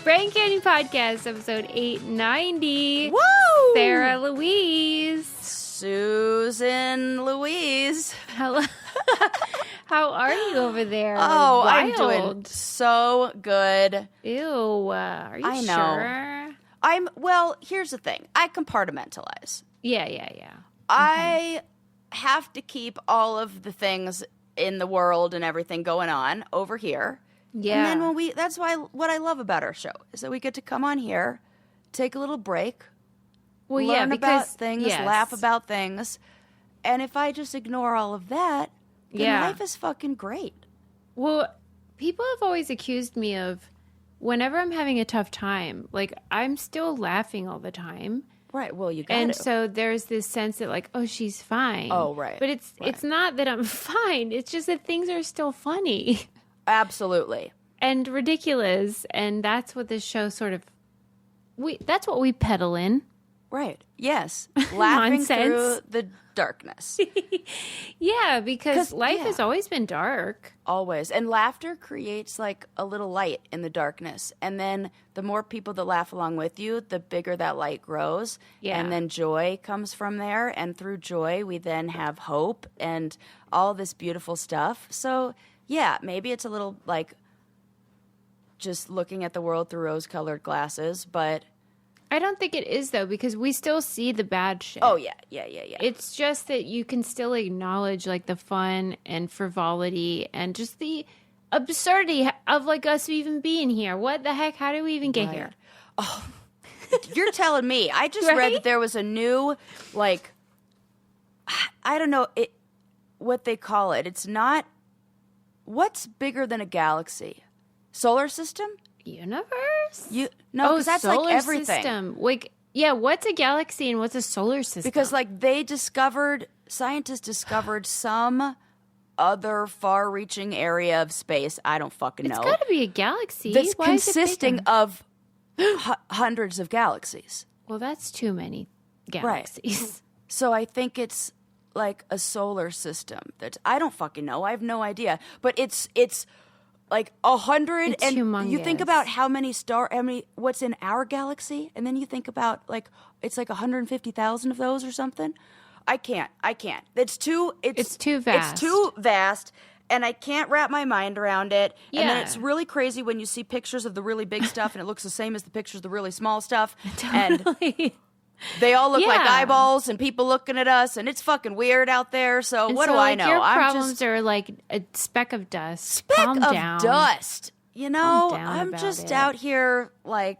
Brain Candy Podcast, episode 890. Woo! Sarah Louise. Susan Louise. Hello. How are you over there? Oh, Wild. I'm doing so good. Ew. Are you I know. sure? Well, here's the thing. I compartmentalize. Yeah. I have to keep all of the things in the world and everything going on over here. Yeah. And then that's what I love about our show is that we get to come on here, take a little break, learn about things, laugh about things. And if I just ignore all of that, then life is fucking great. Well, people have always accused me of whenever I'm having a tough time, like I'm still laughing all the time. Right. Well, you got And to. so there's this sense that like, oh, she's fine. Oh, right. But it's not that I'm fine. It's just that things are still funny. Absolutely. And ridiculous. And that's what this show sort of, that's what we peddle in. Right. Yes. Laughing through the darkness. Yeah, because life has always been dark. Always. And laughter creates like a little light in the darkness. And then the more people that laugh along with you, the bigger that light grows. Yeah. And then joy comes from there. And through joy, we then have hope and all this beautiful stuff. So, yeah, maybe it's a little like just looking at the world through rose-colored glasses, but I don't think it is, though, because we still see the bad shit. oh, yeah. It's just that you can still acknowledge, like, the fun and frivolity and just the absurdity of, like, us even being here. What the heck? How did we even get here? Oh, you're telling me. I just Right? read that there was a new, like, I don't know what they call it. It's not, what's bigger than a galaxy? Solar system? Universe? No, because that's like solar everything. system. Like, yeah, what's a galaxy and what's a solar system? Because like scientists discovered some other far-reaching area of space. I don't fucking know. It's got to be a galaxy. That's Why is it consisting bigger? of hundreds of galaxies. Well, that's too many galaxies. So I think it's like a solar system. I don't fucking know. I have no idea. But it's like 100, It's and humongous. you think about what's in our galaxy, and then you think about like it's like 150,000 of those or something. I can't. It's too vast. It's too vast, and I can't wrap my mind around it. Yeah. And then it's really crazy when you see pictures of the really big stuff, and it looks the same as the pictures of the really small stuff. Totally. And they all look like Yeah. eyeballs and people looking at us, and it's fucking weird out there. So And what so, do like, I know? Your I'm problems just are like a speck of dust. speck Calm of down. dust. You know, Calm down I'm about just it. out here like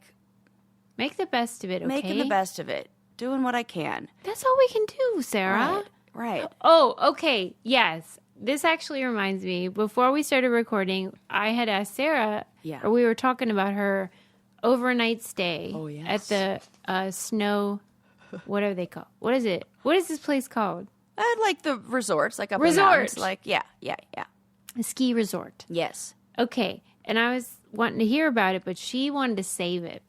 Make the best of it, okay? making the best of it, doing what I can. That's all we can do, Sarah. Right. Oh, okay. Yes. This actually reminds me. Before we started recording, I had asked Sarah, or we were talking about her overnight stay at the snow. What are they called? What is it? What is this place called? Like the resorts, like up in the Resort. mountains. Like, yeah. A ski resort. Yes. Okay. And I was wanting to hear about it, but she wanted to save it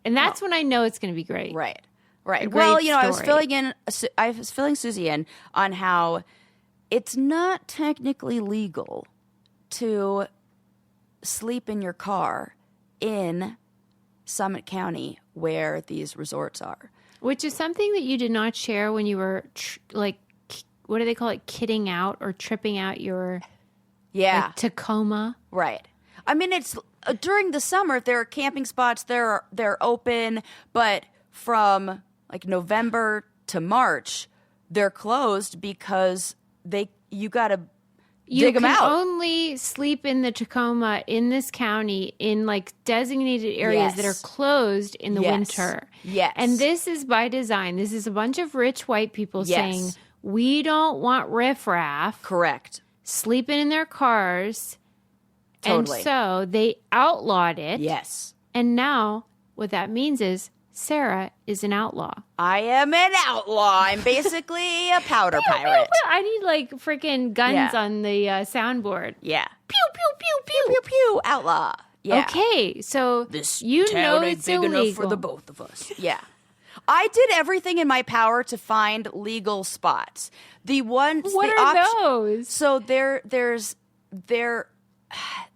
and that's when I know it's going to be great. Right. A Well, great I was story. filling Susie in on how it's not technically legal to sleep in your car in Summit County where these resorts are. Which is something that you did not share when you were what do they call it? Kidding out or tripping out your Tacoma. Right. I mean, it's during the summer. There are camping spots. They're open, but from like November to March, they're closed because you got to dig them out. You can only sleep in the Tacoma in this county in like designated areas that are closed in the winter. Yes. And this is by design. This is a bunch of rich white people saying, we don't want riffraff. Correct. Sleeping in their cars. Totally. And so they outlawed it. Yes. And now what that means is Sarah is an outlaw. I am an outlaw. I'm basically a powder pirate. I need like freaking guns on the soundboard. Yeah. Pew, pew, pew, pew. Pew, pew, outlaw. Yeah. Okay, so This you town know ain't it's big illegal. enough for the both of us. Yeah. I did everything in my power to find legal spots. The ones What the are those? So there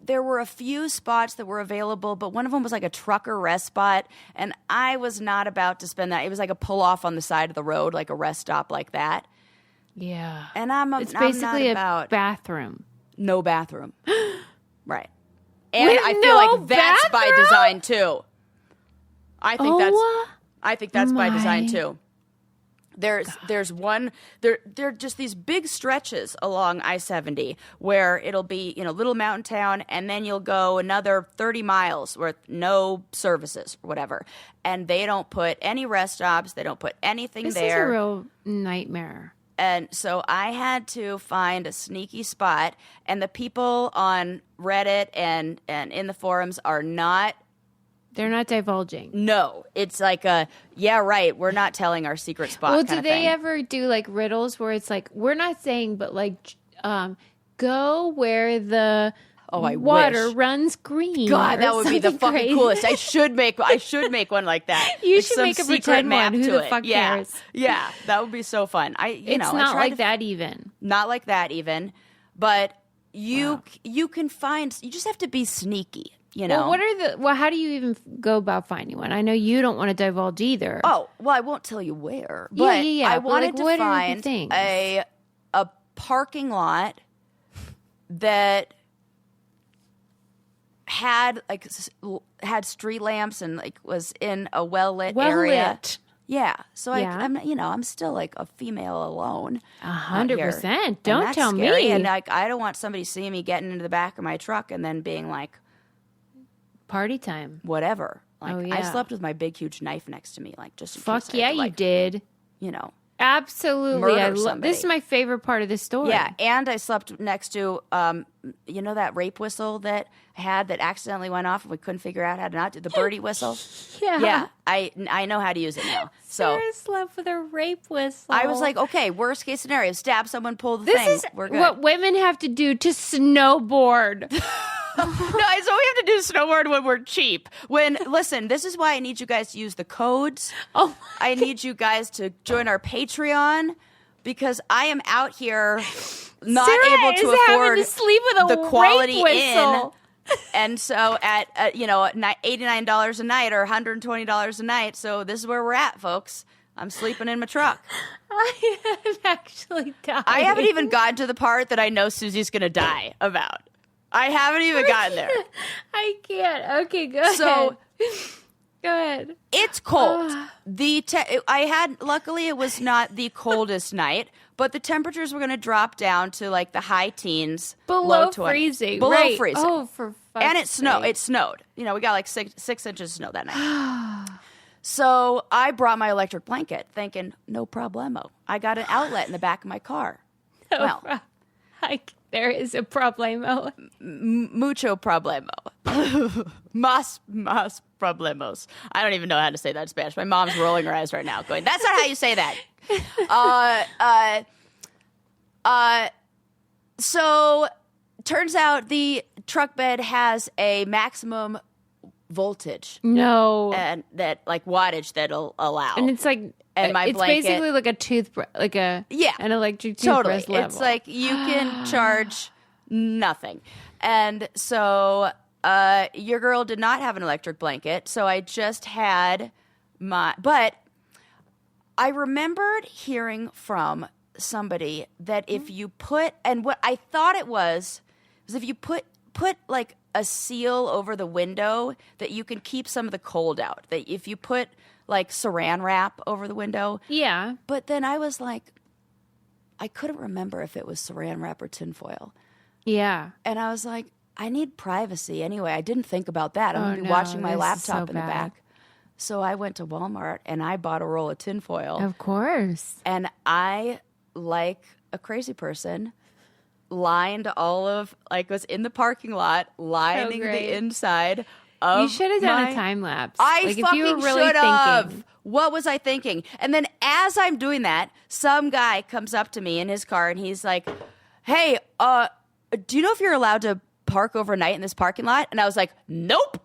there were a few spots that were available, but one of them was like a trucker rest spot, and I was not about to spend that. It was like a pull off on the side of the road, like a rest stop like that. Yeah. And it's basically I'm not a bathroom. No bathroom. Right. And With I feel no like that's by bathroom? design too. I think that's by design too. There's one there are just these big stretches along I-70 where it'll be, little mountain town, and then you'll go another 30 miles with no services or whatever. And they don't put any rest stops, they don't put anything This there. is a real nightmare. And so I had to find a sneaky spot, and the people on Reddit and in the forums are not. They're not divulging. No, it's like right, we're not telling our secret spot. Well, kind do of they thing. ever do like riddles where it's like, we're not saying, but like, go where the water wish. runs green. God, that would be the fucking crazy. coolest. I should make one like that. You Like should some make a secret pretend map one. Who to the it. fuck cares? Yeah, that would be so fun. It's not like that even. Not like that even, but you can find. You just have to be sneaky. Well, how do you even go about finding one? I know you don't want to divulge either. Oh, well, I won't tell you where, but I wanted to find a parking lot that had street lamps and like was in a well-lit area. Yeah. So I'm still like a female alone. 100%. Don't tell scary. me. And like, I don't want somebody seeing me getting into the back of my truck and then being like, party time. whatever. Like, Oh, yeah. I slept with my big, huge knife next to me, like just in Fuck case I yeah, had to, you like, did. Absolutely. murder somebody. This is my favorite part of the story. Yeah, and I slept next to, that rape whistle that I had that accidentally went off and we couldn't figure out how to not do the birdie whistle. Yeah, I know how to use it now. So Sarah slept with a rape whistle. I was like, okay, worst case scenario, stab someone, pull the this thing. is We're good. what women have to do to snowboard. No, so we have to do snowboard when we're cheap. Listen, this is why I need you guys to use the codes. Oh, I need you guys to join our Patreon because I am out here not Sarah able to is afford having to sleep with a the quality rape whistle. inn. And so at $89 a night or $120 a night. So this is where we're at, folks. I'm sleeping in my truck. I am actually dying. I haven't even gotten to the part that I know Susie's going to die about. I haven't even gotten there. I can't. Okay, go ahead. So go ahead. it's cold. Luckily it was not the coldest night, but the temperatures were going to drop down to like the high teens, Below low 20s. freezing. Below right. freezing. Oh, for fuck's And it sake. snowed. We got like six inches of snow that night. So I brought my electric blanket thinking, no problemo. I got an outlet in the back of my car. There is a problemo. Mucho problemo. Más problemos. I don't even know how to say that in Spanish. My mom's rolling her eyes right now going, that's not how you say that. So turns out the truck bed has a maximum voltage. No. And that like wattage that'll allow. And it's like, And my it's blanket- basically like a toothbrush, like an electric Totally. toothbrush level. It's like you can charge nothing. And so your girl did not have an electric blanket, so I just had but I remembered hearing from somebody that if you put, and what I thought it was if you put like a seal over the window that you can keep some of the cold out. That if you put like saran wrap over the window. Yeah. But then I was like, I couldn't remember if it was saran wrap or tinfoil. Yeah. And I was like, I need privacy anyway. I didn't think about that. I'm going to be no, watching my this is laptop so in the bad. back. So I went to Walmart and I bought a roll of tinfoil. Of course. And I, like a crazy person, lined was in the parking lot, lining great. the inside of You should have done a time lapse. I like, fucking if you were really should have. thinking. What was I thinking? And then as I'm doing that, some guy comes up to me in his car and he's like, hey, do you know if you're allowed to park overnight in this parking lot? And I was like, nope.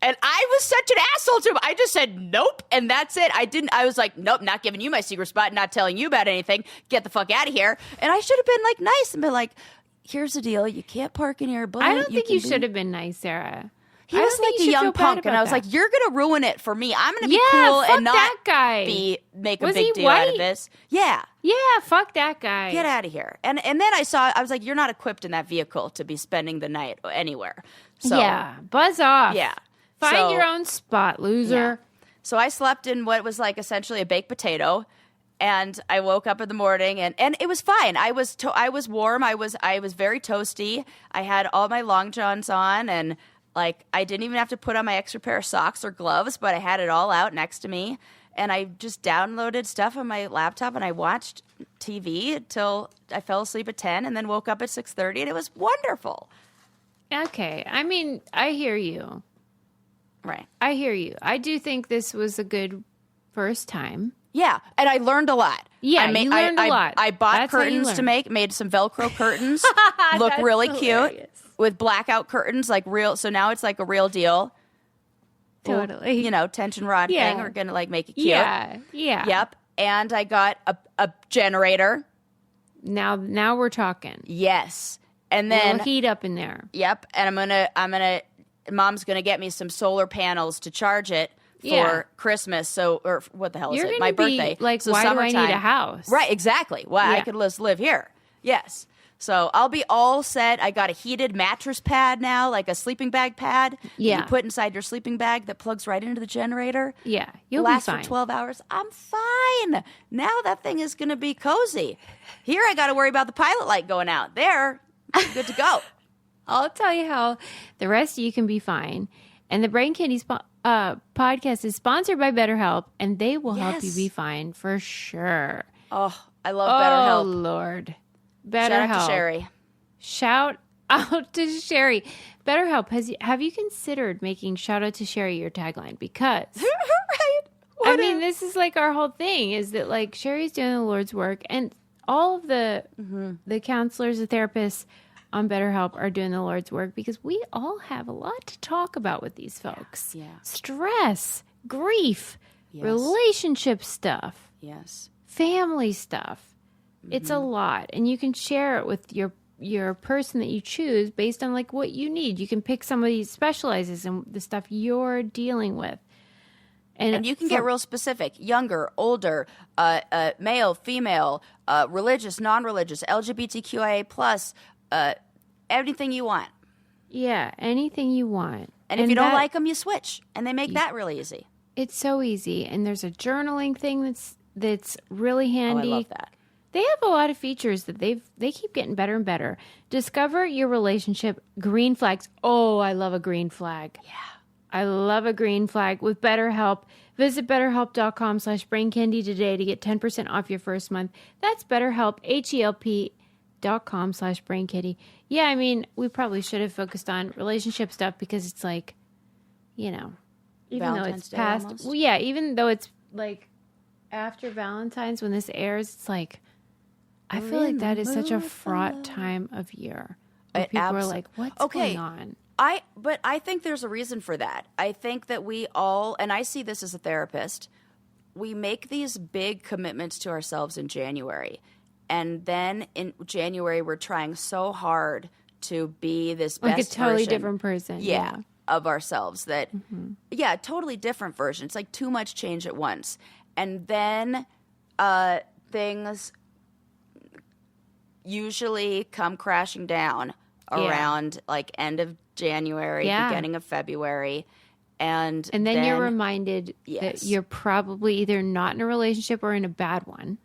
And I was such an asshole to him. I just said, nope. And that's it. I was like, nope, not giving you my secret spot, not telling you about anything. Get the fuck out of here. And I should have been like nice and been like, here's the deal. You can't park in here, but I don't think you should have been nice, Sarah. He was like a young punk, and I was like, "You're gonna ruin it for me. I'm gonna be cool and not that guy. Make a big deal out of this." Yeah, fuck that guy. Get out of here. And then I was like, "You're not equipped in that vehicle to be spending the night anywhere." So buzz off. Yeah, find your own spot, loser. Yeah. So I slept in what was like essentially a baked potato. And I woke up in the morning, and it was fine. I was warm. I was very toasty. I had all my long johns on, and like I didn't even have to put on my extra pair of socks or gloves, but I had it all out next to me. And I just downloaded stuff on my laptop, and I watched TV till I fell asleep at 10, and then woke up at 6:30, and it was wonderful. Okay, I mean, I hear you. Right, I hear you. I do think this was a good first time. Yeah, and I learned a lot. Yeah, you learned a lot. I bought curtains to made some Velcro curtains. Look really cute with blackout curtains, like real. So now it's like a real deal. Totally. Tension rod thing. We're going to like make it cute. Yeah. Yep. And I got a generator. Now we're talking. Yes. And then heat up in there. Yep. And Mom's going to get me some solar panels to charge it for Christmas, or what the hell is it? My birthday. Like, so why summertime. do I need a house? Right, exactly. Why I could just live here. Yes. So I'll be all set. I got a heated mattress pad now, like a sleeping bag pad. Yeah. You put inside your sleeping bag that plugs right into the generator. Yeah. You'll Lasts be fine. for 12 hours. I'm fine. Now that thing is going to be cozy. Here I got to worry about the pilot light going out. There, good to go. I'll tell you how the rest of you can be fine. And the Brain Candy podcast is sponsored by BetterHelp, and they will help you be fine for sure. Oh, I love BetterHelp. Oh, Lord. BetterHelp. Shout out to Sherry. Shout out to Sherry. BetterHelp, have you considered making shout out to Sherry your tagline? Because, right. This is like our whole thing is that like Sherry's doing the Lord's work, and all of the counselors, the therapists on BetterHelp are doing the Lord's work because we all have a lot to talk about with these folks. Yeah. Stress, grief, relationship stuff. Yes. Family stuff. It's a lot. And you can share it with your person that you choose based on like what you need. You can pick somebody who specializes in the stuff you're dealing with. And you can get real specific. Younger, older, male, female, religious, non-religious, LGBTQIA+, anything you want. Yeah, anything you want. And if you don't like them, you switch. And they make that really easy. It's so easy. And there's a journaling thing that's really handy. Oh, I love that. They have a lot of features that they keep getting better and better. Discover your relationship green flags. Oh, I love a green flag. Yeah. I love a green flag with BetterHelp. Visit BetterHelp.com/BrainCandy today to get 10% off your first month. That's BetterHelp, HELP.com/BrainCandy. Yeah, I mean, we probably should have focused on relationship stuff because it's like, even Valentine's though it's Day past. almost. Well, yeah, even though it's like after Valentine's when this airs, it's like, I feel like that is such a fraught time of year. Where people are like, what's going on? But I think there's a reason for that. I think that we all, and I see this as a therapist, we make these big commitments to ourselves in January. And then in January, we're trying so hard to be this best like a totally version, different person. Yeah. Of ourselves that, totally different version. It's like too much change at once. And then things usually come crashing down around like end of January, beginning of February. And then you're reminded that you're probably either not in a relationship or in a bad one.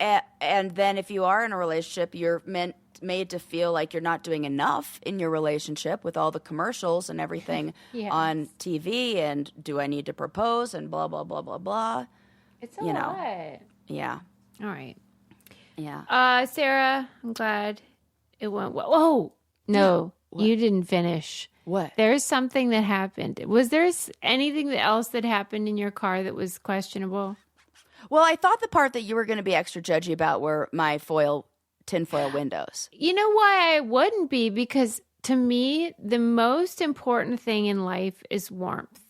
And then if you are in a relationship, you're made to feel like you're not doing enough in your relationship with all the commercials and everything on TV and do I need to propose and blah, blah, blah, blah, blah. It's a lot. Yeah. All right. Yeah. Sarah, I'm glad it went well. Oh, no, you didn't finish. What? There's something that happened. Was there anything else that happened in your car that was questionable? Well, I thought the part that you were going to be extra judgy about were my tinfoil windows. You know why I wouldn't be? Because to me, the most important thing in life is warmth.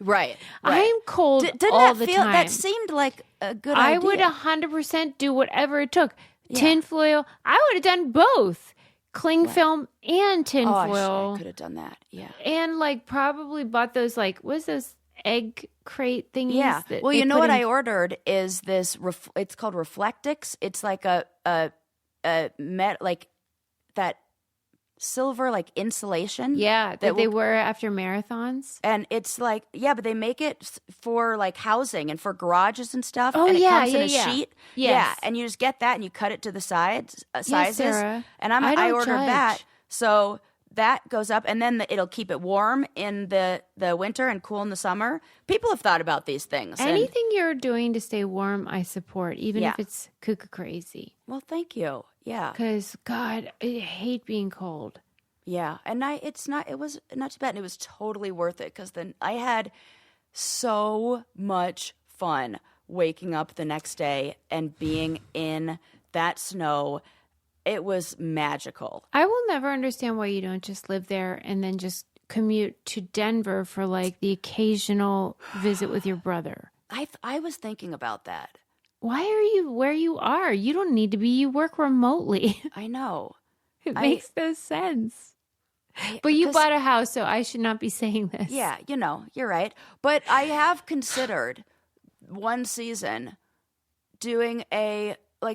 Right. I'm cold all the time. That seemed like a good idea. I would 100% do whatever it took. Tinfoil, I would have done both. cling film and tinfoil. I could have done that. Yeah. And like probably bought those like what's those egg crate thingies? Yeah. That Well, you know what I ordered is this. It's called Reflectix. It's like a like that silver like insulation. Yeah, that they wear after marathons. And it's like, yeah, but they make it for like housing and for garages and stuff. Oh, and it comes in a yeah. sheet. Yes. Yeah, and you just get that and you cut it to the sizes. Sarah. And I I don't ordered judge. that. So that goes up, and then it'll keep it warm in the winter and cool in the summer. People have thought about these things. Anything you're doing to stay warm, I support, even Yeah. if it's cuckoo crazy. Well, thank you. Yeah. Because, God, I hate being cold. Yeah, and it was not too bad, and it was totally worth it because then I had so much fun waking up the next day and being in that snow. It was magical. I will never understand why you don't just live there and then just commute to Denver for like the occasional visit with your brother. I was thinking about that. Why are you where you are? You don't need to be. You work remotely. I know. It makes no sense. But you bought a house, so I should not be saying this. Yeah, you're right. But I have considered one season doing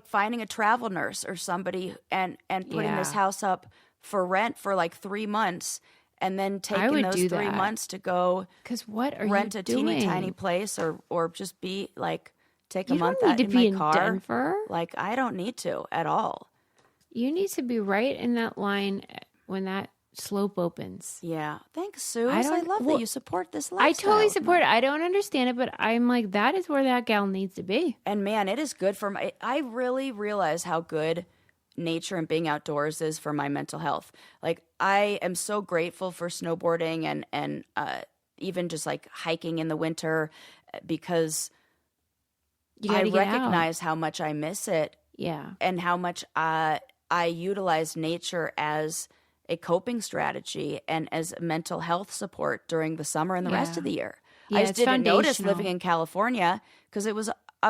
finding a travel nurse or somebody and putting this house up for rent for like 3 months and then taking those 3 months to go rent a teeny tiny place or just be like take a month out in my car. Denver. Like I don't need to at all. You need to be right in that line when that slope opens. Yeah. Thanks, Sue. I love that you support this lifestyle. I totally support it. I don't understand it, but I'm like, that is where that gal needs to be. And man, it is good for I really realize how good nature and being outdoors is for my mental health. Like I am so grateful for snowboarding and even just like hiking in the winter because I recognize how much I miss it. Yeah. And how much I utilize nature as a coping strategy and as mental health support during the summer and the rest of the year. Yeah, I just didn't notice living in California because I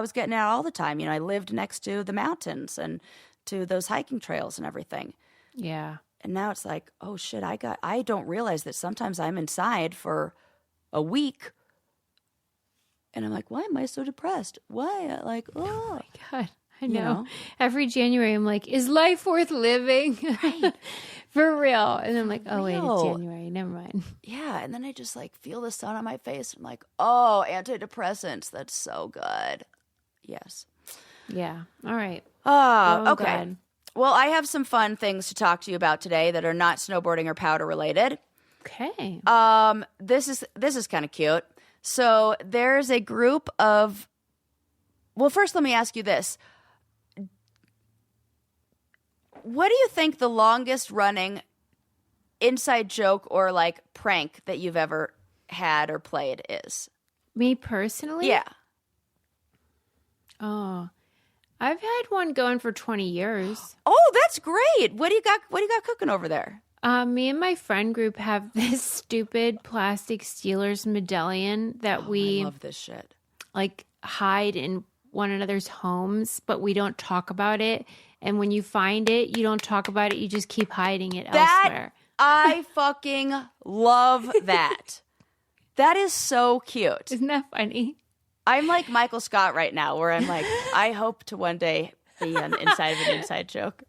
was getting out all the time. I lived next to the mountains and to those hiking trails and everything. Yeah. And now it's like, oh shit, I don't realize that sometimes I'm inside for a week and I'm like, why am I so depressed? Why? Like, oh my God. I know. Every January, I'm like, is life worth living? Right. For real. And I'm like, oh, wait, it's January. Never mind. Yeah. And then I just like feel the sun on my face. I'm like, oh, antidepressants. That's so good. Yes. Yeah. All right. Okay. God. Well, I have some fun things to talk to you about today that are not snowboarding or powder related. Okay. This is kind of cute. So there's a group of, well, first let me ask you this. What do you think the longest running inside joke or like prank that you've ever had or played is? Me personally? Yeah. Oh, I've had one going for 20 years. Oh, that's great. What do you got cooking over there? Me and my friend group have this stupid plastic Steelers medallion that I love this shit. Like hide in one another's homes, but we don't talk about it. And when you find it, you don't talk about it. You just keep hiding it elsewhere. I fucking love that. That is so cute. Isn't that funny? I'm like Michael Scott right now, where I'm like, I hope to one day be on inside of an inside joke.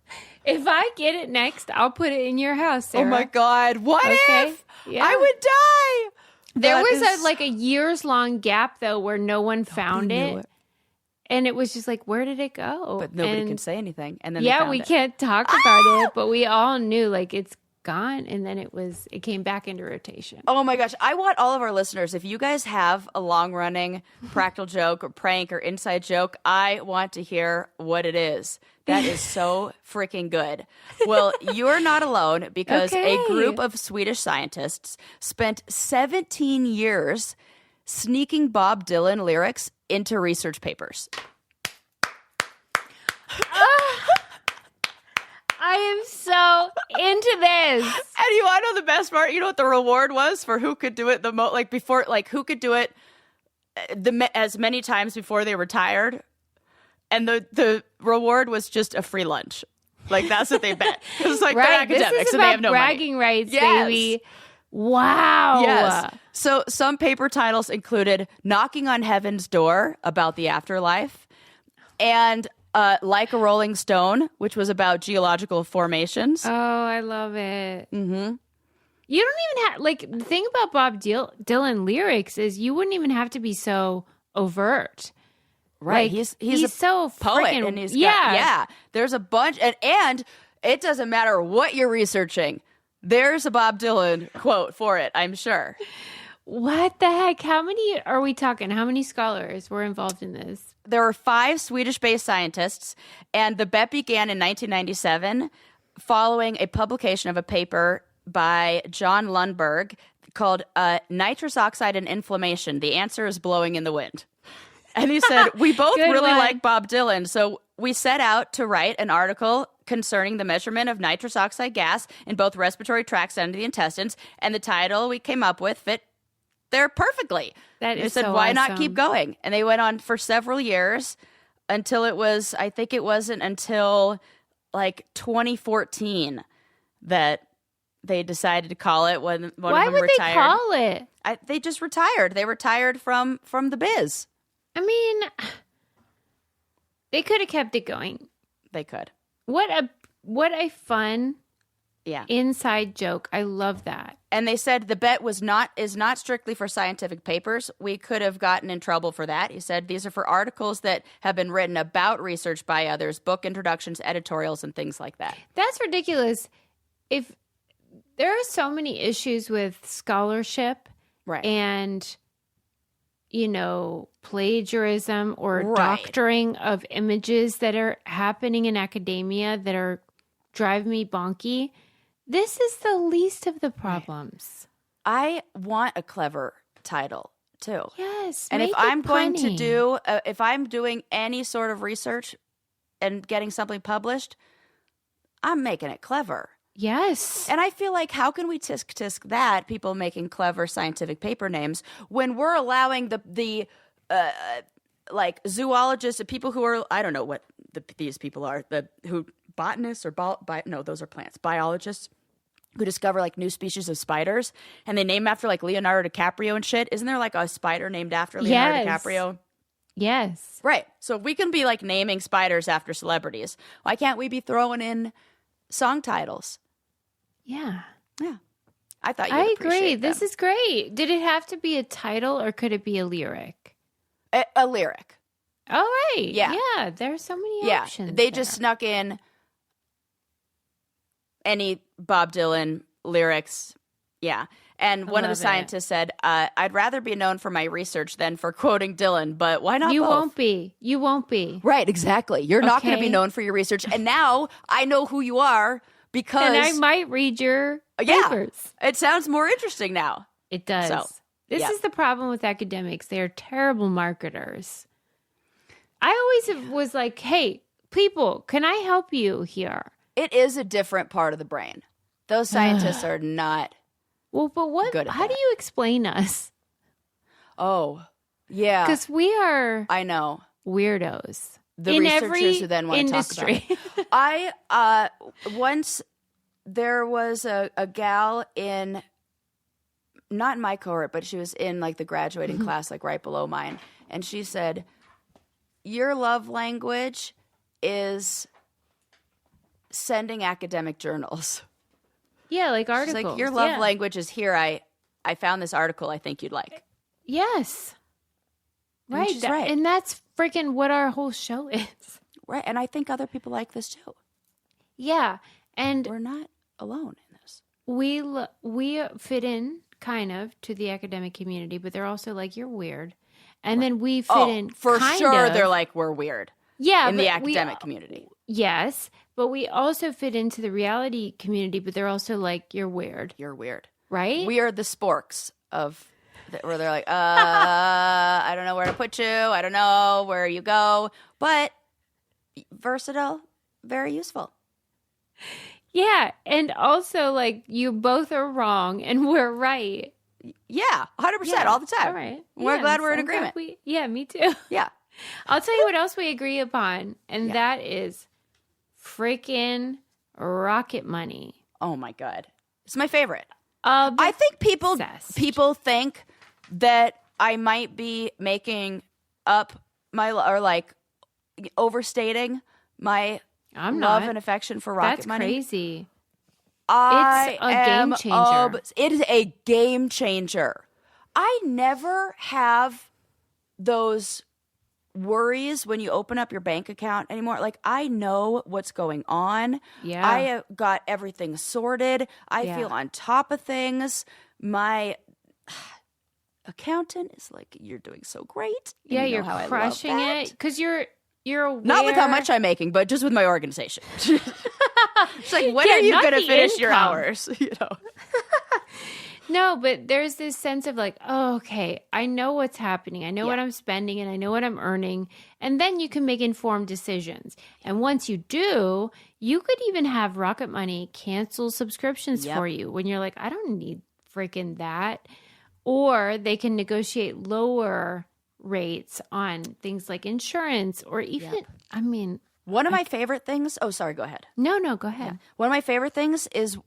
If I get it next, I'll put it in your house, Sarah. Oh my God. What if I would die? There was a years-long gap, though, where no one found it. And it was just like, where did it go? But nobody can say anything. And then we can't talk about it, but we all knew like it's gone. And then it came back into rotation. Oh my gosh. I want all of our listeners, if you guys have a long running practical joke or prank or inside joke, I want to hear what it is. That is so freaking good. Well, you're not alone because a group of Swedish scientists spent 17 years sneaking Bob Dylan lyrics into research papers. I am so into this. And you want to know the best part? You know what the reward was for who could do it the most? Like before, like who could do it as many times before they retired? And the reward was just a free lunch. Like, that's what they bet. It's like, right. they're academics, this is and about they have no bragging money. rights, Yes. baby. Wow. Yes. So some paper titles included Knocking on Heaven's Door, about the afterlife, and Like a Rolling Stone, which was about geological formations. Oh, I love it. Mm-hmm. You don't even have, like, the thing about Bob Dylan lyrics is you wouldn't even have to be so overt. Right. Like, he's so poet, freaking, and he's yeah. There's a bunch, and it doesn't matter what you're researching. There's a Bob Dylan quote for it, I'm sure. What the heck? How many are we talking? How many scholars were involved in this? There were 5 Swedish-based scientists, and the bet began in 1997 following a publication of a paper by John Lundberg called Nitrous Oxide and Inflammation. The answer is blowing in the wind. And he said, we both really like Bob Dylan, so we set out to write an article concerning the measurement of nitrous oxide gas in both respiratory tracts and the intestines, and the title we came up with fit there perfectly. They said, why not keep going? And they went on for several years until I think it wasn't until like 2014 that they decided to call it when one of them retired. Why would they call it? They just retired. They retired from the biz. I mean, they could have kept it going. They could. What a fun inside joke. I love that. And they said the bet is not strictly for scientific papers. We could have gotten in trouble for that. He said these are for articles that have been written about research by others, book introductions, editorials, and things like that. That's ridiculous. If there are so many issues with scholarship, right, and plagiarism or doctoring of images that are happening in academia that are driving me bonky. This is the least of the problems. I want a clever title too. Yes. And if I'm going to if I'm doing any sort of research and getting something published, I'm making it clever. Yes. And I feel like, how can we tisk that, people making clever scientific paper names, when we're allowing the like zoologists, people who are, I don't know what these people are, who botanists or no, those are plants, biologists who discover like new species of spiders, and they name after like Leonardo DiCaprio and shit. Isn't there like a spider named after Leonardo DiCaprio? Yes. Right. So we can be like naming spiders after celebrities. Why can't we be throwing in song titles? Yeah. Yeah. I thought I agree. This is great. Did it have to be a title or could it be a lyric? A lyric. All right. Yeah. Yeah. There's so many options. They just snuck in any Bob Dylan lyrics. Yeah. And one of the scientists said, I'd rather be known for my research than for quoting Dylan, but why not You both? won't be. You won't be. Right, exactly. You're not going to be known for your research. And now I know who you are because... And I might read your papers. It sounds more interesting now. It does. So, this is the problem with academics. They are terrible marketers. I always was like, hey, people, can I help you here? It is a different part of the brain. Those scientists are not... Well, but what? How do you explain us? Oh, yeah. Because we are, I know, weirdos. The in researchers every who then want industry. to talk about it. Once there was a gal in, not in my cohort, but she was in like the graduating class, like right below mine, and she said, "Your love language is sending academic journals." Yeah, like articles. She's like, your love language is here. I found this article I think you'd like. Yes. And she's right. And that's freaking what our whole show is. Right. And I think other people like this too. Yeah. And we're not alone in this. We fit in kind of to the academic community, but they're also like, you're weird. And then we fit in for sure of. They're like, we're weird. Yeah. In the academic community. Yes. But we also fit into the reality community, but they're also like, you're weird. You're weird. Right? We are the sporks of, where they're like, I don't know where to put you. I don't know where you go. But versatile, very useful. Yeah. And also, like, you both are wrong and we're right. Yeah. 100% all the time. All right. We're glad we're in agreement. Me too. Yeah. I'll tell you what else we agree upon, and that is freaking Rocket Money. Oh my God. It's my favorite. I think people think that I might be making up or like overstating my love and affection for Rocket Money. That's crazy. It's a game changer. It is a game changer. I never have those worries when you open up your bank account anymore. Like, I know what's going on. Yeah. I have got everything sorted. I feel on top of things. My accountant is like, "You're doing so great." Yeah, you're crushing it because you're aware. Not with how much I'm making, but just with my organization. It's like, when are you going to finish your hours? You know. No, but there's this sense of like, oh, okay, I know what's happening. I know what I'm spending and I know what I'm earning. And then you can make informed decisions. And once you do, you could even have Rocket Money cancel subscriptions for you when you're like, I don't need freaking that. Or they can negotiate lower rates on things like insurance or even, I mean. One of my favorite things. Oh, sorry, go ahead. No, go ahead. Yeah. One of my favorite things is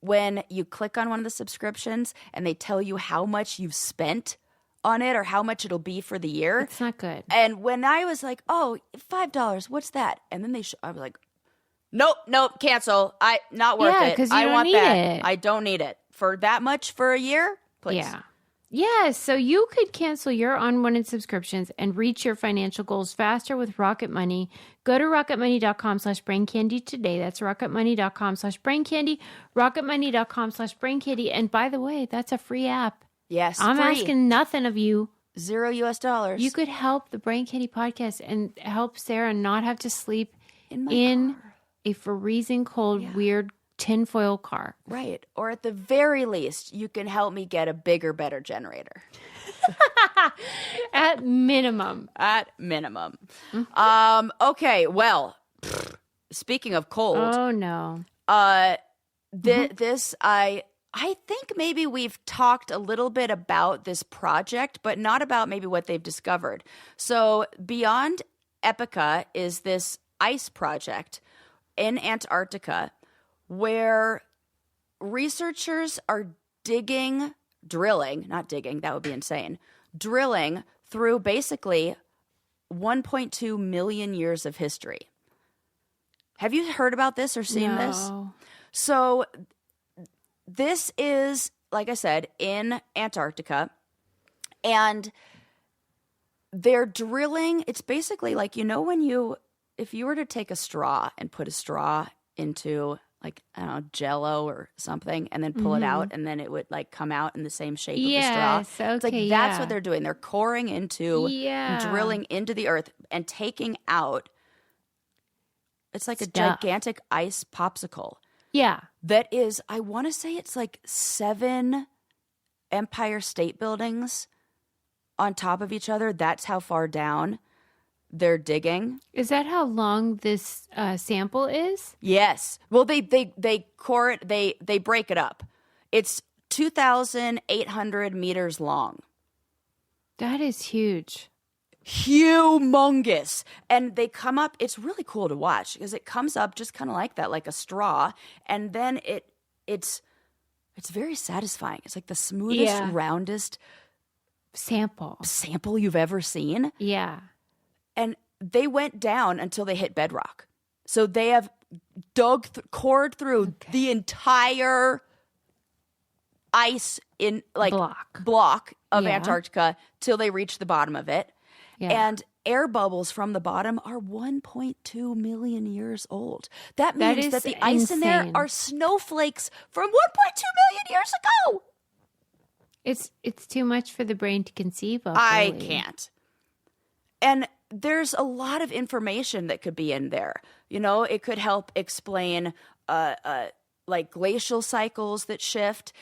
when you click on one of the subscriptions and they tell you how much you've spent on it or how much it'll be for the year. It's not good. And when I was like, "Oh, $5, what's that?" And then I was like, Nope, cancel. Not worth it. Because I don't want need that. it. I don't need it. For that much for a year? Please. Yeah, so you could cancel your unwanted subscriptions and reach your financial goals faster with Rocket Money. Go to rocketmoney.com/braincandy today. That's rocketmoney.com/braincandy, rocketmoney.com/braincandy. And by the way, that's a free app. Yes, I'm free. asking nothing of you. $0 US. You could help the Brain Candy podcast and help Sarah not have to sleep in a freezing cold, weird tinfoil car. Right. Or at the very least, you can help me get a bigger, better generator. At minimum. Mm-hmm. Okay, well, speaking of cold. Oh, no. This, I think maybe we've talked a little bit about this project, but not about maybe what they've discovered. So Beyond Epica is this ice project in Antarctica where researchers are drilling through basically 1.2 million years of history. Have you heard about this or seen this? So this is, like I said, in Antarctica, and they're drilling. It's basically like, if you were to take a straw and put a straw into, like, I don't know, Jell-O or something, and then pull it out, and then it would like come out in the same shape of the straw. It's like that's what they're doing. They're coring into, drilling into the earth and taking out. It's like a gigantic ice popsicle. Yeah, that is. I want to say it's like 7 Empire State Buildings on top of each other. That's how far down they're digging. Is that how long this sample is? Yes. Well, they core it. They break it up. It's 2,800 meters long. That is huge. Humongous. And they come up. It's really cool to watch because it comes up just kind of like that, like a straw, and then it's very satisfying. It's like the smoothest, roundest sample you've ever seen. Yeah. And they went down until they hit bedrock. So they have cored through the entire ice in like block of Antarctica till they reach the bottom of it. Yeah. And air bubbles from the bottom are 1.2 million years old. That means that the ice in there are snowflakes from 1.2 million years ago. It's too much for the brain to conceive of. I can't. And there's a lot of information that could be in there. It could help explain like glacial cycles that shift.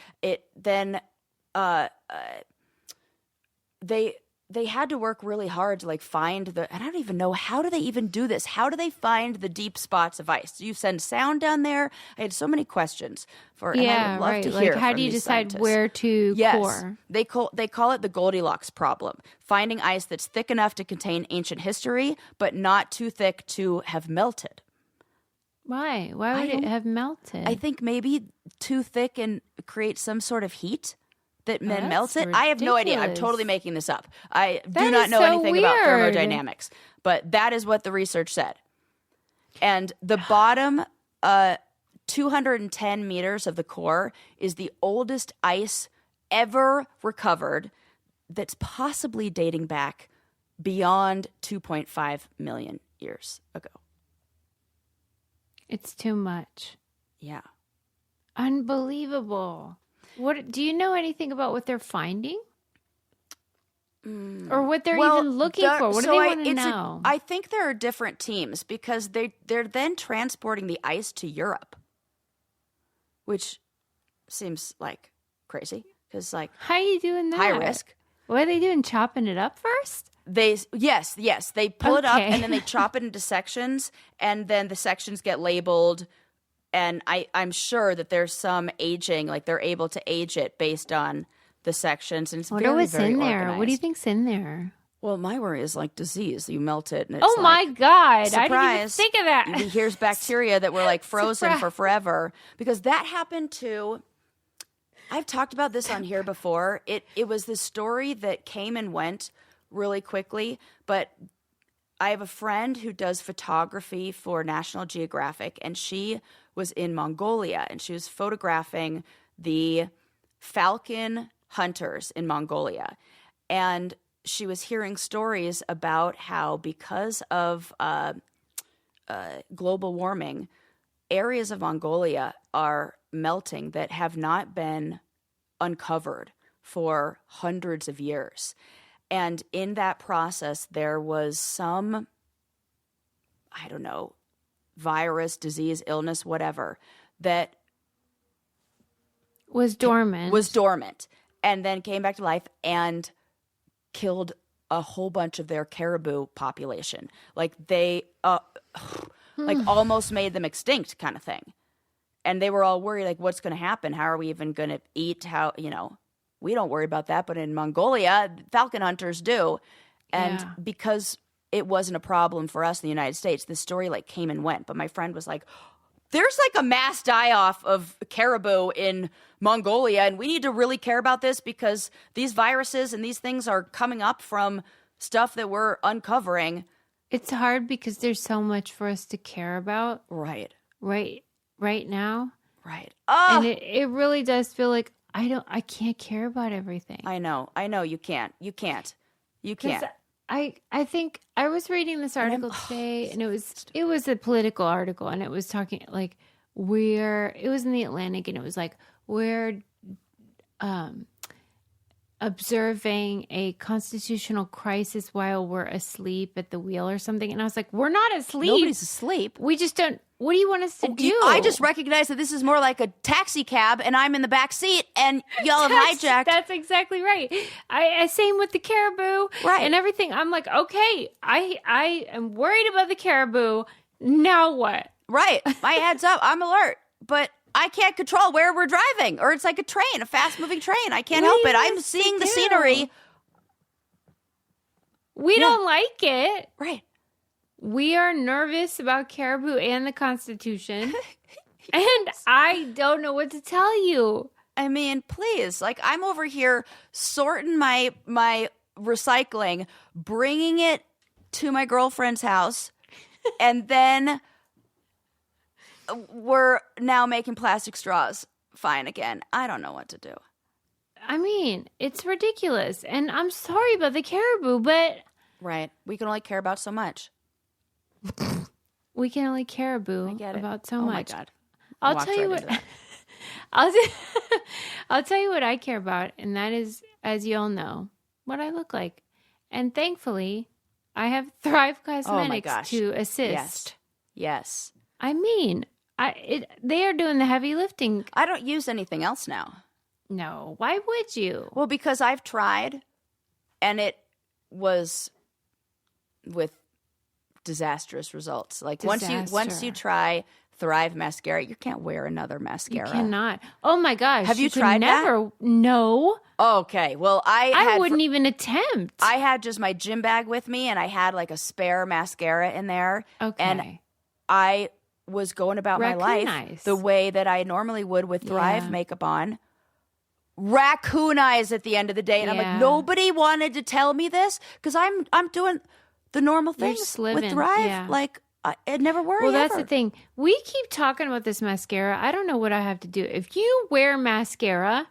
They had to work really hard to like find and I don't even know, how do they even do this? How do they find the deep spots of ice? Do you send sound down there? I had so many questions and I would love to hear like, how do you decide where to core? They call it the Goldilocks problem. Finding ice that's thick enough to contain ancient history, but not too thick to have melted. Why? Why would it have melted? I think maybe too thick and create some sort of heat that then melts it. ridiculous. I have no idea. I'm totally making this up. I do That not is know so anything about weird. thermodynamics, but that is what the research said. And the bottom 210 meters of the core is the oldest ice ever recovered that's possibly dating back beyond 2.5 million years ago. It's too much. Yeah. Unbelievable. What do you know anything about what they're finding? Or what they're even looking for? What do they want to know? I think there are different teams because they're then transporting the ice to Europe, which seems like crazy because how are you doing that? high risk. What are they doing? Chopping it up first? Yes, they pull it up and then they chop it into sections, and then the sections get labeled. And I'm sure that there's some aging, like they're able to age it based on the sections. And it's Wonder very, what's very in there. organized. What do you think's in there? Well, my worry is like disease. You melt it and it's Oh my God. I didn't even surprise, think of that. Here's bacteria that were like frozen Surprise. for forever. Because that happened to, I've talked about this on here before. It was this story that came and went really quickly, but I have a friend who does photography for National Geographic, and she was in Mongolia, and she was photographing the falcon hunters in Mongolia. And she was hearing stories about how because of global warming, areas of Mongolia are melting that have not been uncovered for hundreds of years. And in that process, there was some, I don't know, virus, disease, illness, whatever, that Was dormant. And then came back to life and killed a whole bunch of their caribou population. Like they almost made them extinct kind of thing. And they were all worried, like, what's going to happen? How are we even going to eat? How, we don't worry about that. But in Mongolia, falcon hunters do. And because it wasn't a problem for us in the United States, this story like came and went. But my friend was like, there's like a mass die-off of caribou in Mongolia, and we need to really care about this because these viruses and these things are coming up from stuff that we're uncovering. It's hard because there's so much for us to care about. Right Now. Right. And it really does feel like I can't care about everything. I know. You can't. I think I was reading this article today, and it was a political article, and it was talking like it was in the Atlantic, and it was like we're observing a constitutional crisis while we're asleep at the wheel or something, and I was like, we're not asleep. Nobody's asleep. We just don't. What do you want us to do? I just recognize that this is more like a taxi cab, and I'm in the back seat, and y'all have hijacked. That's exactly right. I same with the caribou, right, and everything. I'm like, okay, I am worried about the caribou. Now what? Right, my head's up. I'm alert, but I can't control where we're driving, or it's like a train, a fast-moving train. I can't help it. I'm seeing the scenery. We don't like it, right? We are nervous about caribou and the Constitution, and I don't know what to tell you. I mean, please, like I'm over here sorting my recycling, bringing it to my girlfriend's house, and then we're now making plastic straws fine again. I don't know what to do. I mean, it's ridiculous, and I'm sorry about the caribou, but right, we can only care about so much. We can only care about so much. My God. I'll tell you what. I'll tell you what I care about, and that is, as you all know, what I look like. And thankfully, I have Thrive Cosmetics to assist. Yes. I mean, they are doing the heavy lifting. I don't use anything else now. No. Why would you? Well, because I've tried, and it was with disastrous results. Like once you try Thrive mascara, you can't wear another mascara. You cannot. Oh my gosh. Have you tried that? No. Okay. Well, I wouldn't even attempt. I had just my gym bag with me, and I had like a spare mascara in there. Okay. And I was going about my life the way that I normally would with Thrive makeup on. Raccoon eyes at the end of the day. And I'm like, nobody wanted to tell me this because I'm doing the normal things with Thrive. Yeah. Like, it never worried. Well, that's the thing. We keep talking about this mascara. I don't know what I have to do. If you wear mascara,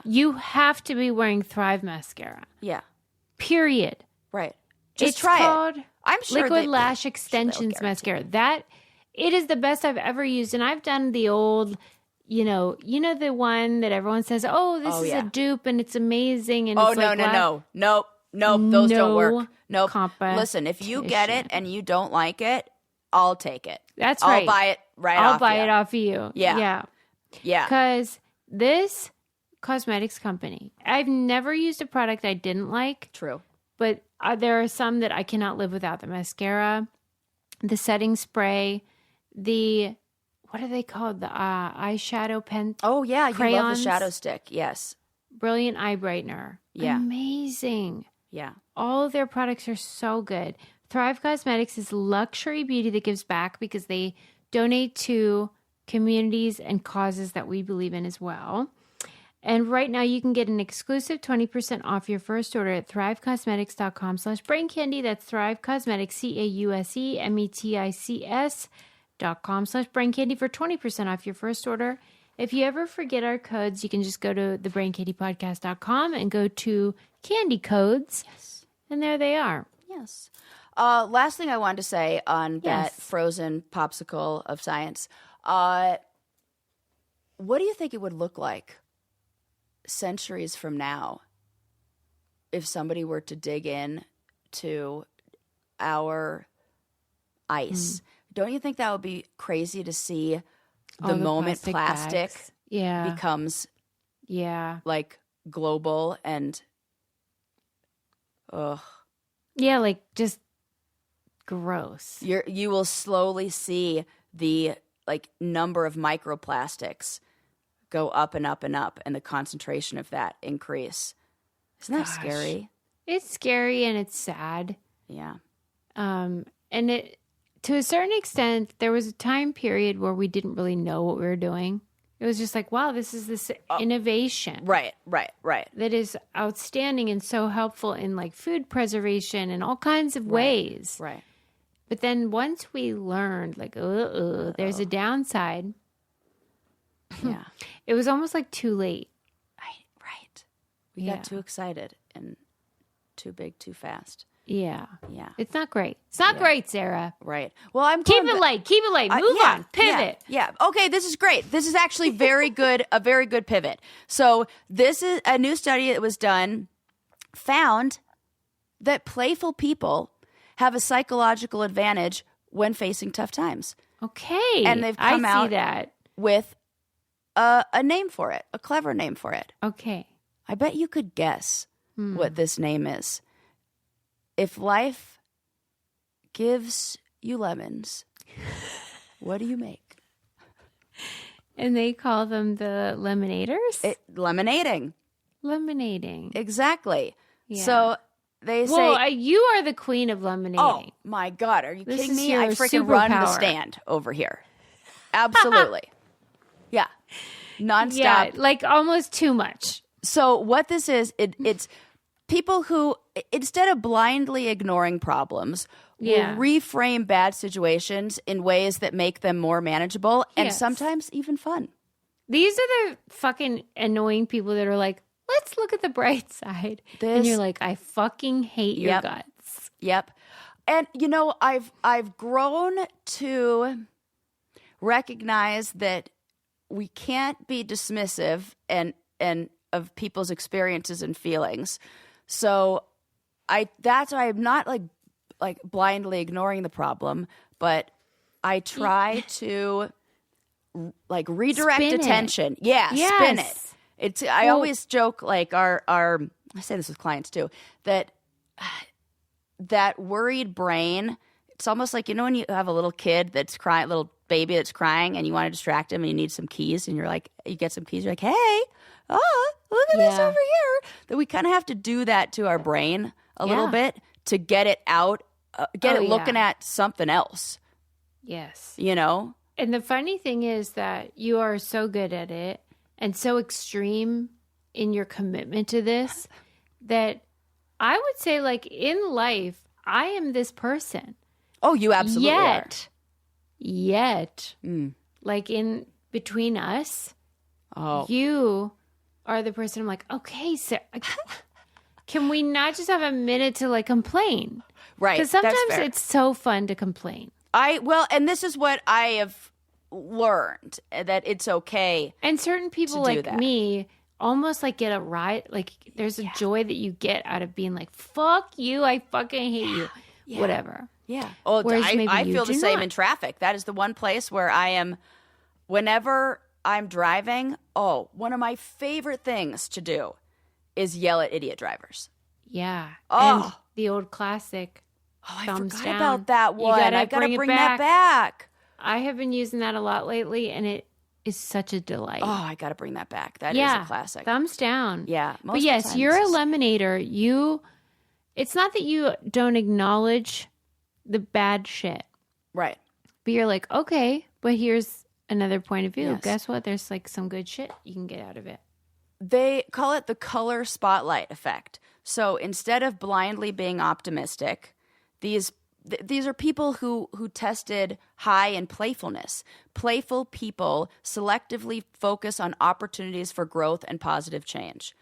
you have to be wearing Thrive mascara. Yeah. Period. Right. Just try it. I'm sure Liquid Lash Extensions mascara. It is the best I've ever used. And I've done the old, you know the one that everyone says, oh, this is a dupe and it's amazing. And it's Nope. Those don't work. Nope. Listen, if you get it and you don't like it, I'll take it. That's right. I'll buy it I'll buy it off of you. Yeah. Because this cosmetics company, I've never used a product I didn't like. True. But there are some that I cannot live without. The mascara, the setting spray, what are they called? The eyeshadow pen. Oh, yeah. Crayons. You love the shadow stick. Yes. Brilliant eye brightener. Yeah. Amazing. Yeah. All of their products are so good. Thrive Cosmetics is luxury beauty that gives back because they donate to communities and causes that we believe in as well. And right now you can get an exclusive 20% off your first order at thrivecosmetics.com/braincandy. That's Thrive Cosmetics, CAUSEMETICS.com/braincandy for 20% off your first order. If you ever forget our codes, you can just go to thebraincandypodcast.com and go to Candy Codes. Yes. And there they are. Yes. Last thing I wanted to say on that frozen popsicle of science. What do you think it would look like centuries from now if somebody were to dig in to our ice? Don't you think that would be crazy to see the moment plastic becomes like global and like just gross. You will slowly see the like number of microplastics go up and up and up, and the concentration of that increase. Isn't that scary? It's scary and it's sad. Yeah. And it, to a certain extent, there was a time period where we didn't really know what we were doing. It was just like, wow, this is this innovation. Right. That is outstanding and so helpful in like food preservation and all kinds of ways. Right. But then once we learned, like, there's a downside. Yeah. It was almost like too late. Right. We got too excited and too big, too fast. Yeah. It's not great. It's not great, Sarah. Right. Well, I'm keep it light. Move on. Pivot. Yeah. Okay. This is great. This is actually very good. A very good pivot. So this is a new study that was done, found that playful people have a psychological advantage when facing tough times. Okay. And they've come out that with a name for it, a clever name for it. Okay. I bet you could guess what this name is. If life gives you lemons, what do you make? And they call them the lemonaders? Lemonading. Exactly. Yeah. So they say... Well, you are the queen of lemonading. Oh, my God. Are you kidding me? I freaking run the stand over here. Absolutely. Yeah. Nonstop. Yeah, like almost too much. So what this is, it's people who, instead of blindly ignoring problems, will reframe bad situations in ways that make them more manageable and sometimes even fun. These are the fucking annoying people that are like, let's look at the bright side. And you're like, I fucking hate your guts. Yep. And, you know, I've grown to recognize that we can't be dismissive and of people's experiences and feelings. So that's why I'm not like blindly ignoring the problem, but I try to like redirect attention. Yeah, spin it. I always joke like I say this with clients too, that worried brain, it's almost like, you know, when you have a little kid that's crying, little baby that's crying, and you want to distract him and you need some keys, and you're like, you get some keys, you're like, hey, look at this over here. That we kind of have to do that to our brain a little bit to get it out, looking at something else. Yes. You know? And the funny thing is that you are so good at it and so extreme in your commitment to this that I would say, like, in life, I am this person. Oh, you absolutely are. Yet, like, in between us, you are the person I'm like, okay, so can we not just have a minute to, like, complain? Right. Because sometimes it's so fun to complain. And this is what I have learned, that it's okay. And certain people like me almost like get a ride. Like there's a joy that you get out of being like, fuck you, I fucking hate you. Yeah. Whatever. Yeah. Oh, I feel the same in traffic. That is the one place where I am, whenever I'm driving, one of my favorite things to do is yell at idiot drivers. Yeah. Oh. And the old classic. Oh, I forgot about that one. I got to bring that back. I have been using that a lot lately, and it is such a delight. Oh, I got to bring that back. That is a classic. Thumbs down. Yeah. But yes, you're a lemonator. It's not that you don't acknowledge the bad shit. Right. But you're like, okay, but here's another point of view. Yes. Guess what? There's like some good shit you can get out of it. They call it the color spotlight effect. So instead of blindly being optimistic, these are people who tested high in playfulness. Playful people selectively focus on opportunities for growth and positive change.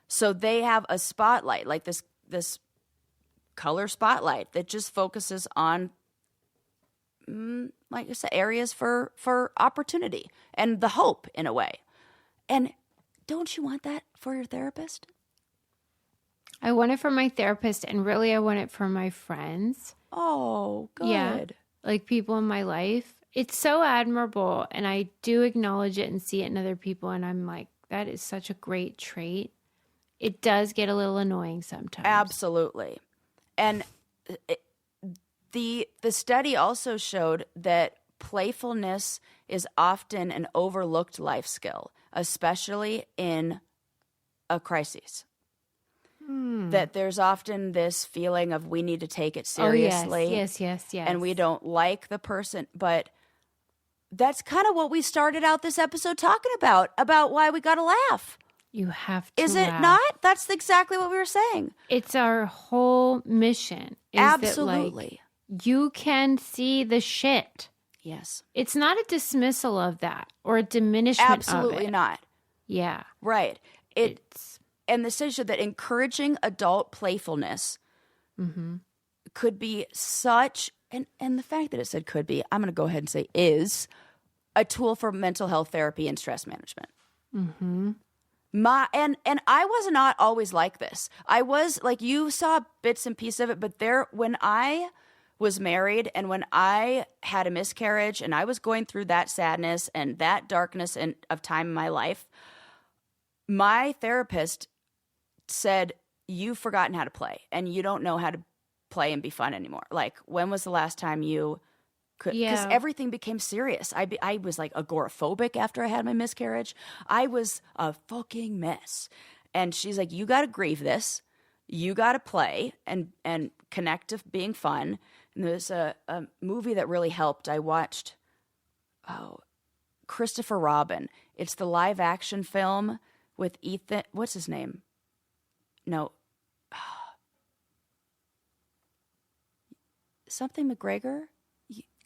So they have a spotlight, like this color spotlight that just focuses on, like I said, areas for opportunity and the hope in a way. And don't you want that for your therapist? I want it for my therapist, and really I want it for my friends. Oh, good. Yeah, like people in my life. It's so admirable, and I do acknowledge it and see it in other people, and I'm like, that is such a great trait. It does get a little annoying sometimes. Absolutely. And the study also showed that playfulness is often an overlooked life skill, especially in a crisis. That there's often this feeling of we need to take it seriously. Yes. And we don't like the person. But that's kind of what we started out this episode talking about why we got to laugh. You have to Is laugh. it not? That's exactly what we were saying. It's our whole mission. Absolutely. That, like, you can see the shit. Yes. It's not a dismissal of that or a diminishment of it. Absolutely not. Yeah. Right. And the suggestion that encouraging adult playfulness could be such, and the fact that it said could be, I'm going to go ahead and say is, a tool for mental health therapy and stress management. Mm-hmm. And I was not always like this. I was, like, you saw bits and pieces of it, but when I was married and when I had a miscarriage and I was going through that sadness and that darkness of time in my life, my therapist said, you've forgotten how to play and you don't know how to play and be fun anymore. Like, when was the last time you could? Because everything became serious. I was like agoraphobic after I had my miscarriage. I was a fucking mess. And she's like, you got to grieve this. You got to play and connect to being fun. And there's a movie that really helped. I watched, Christopher Robin. It's the live action film with Ethan. What's his name? No. Something McGregor?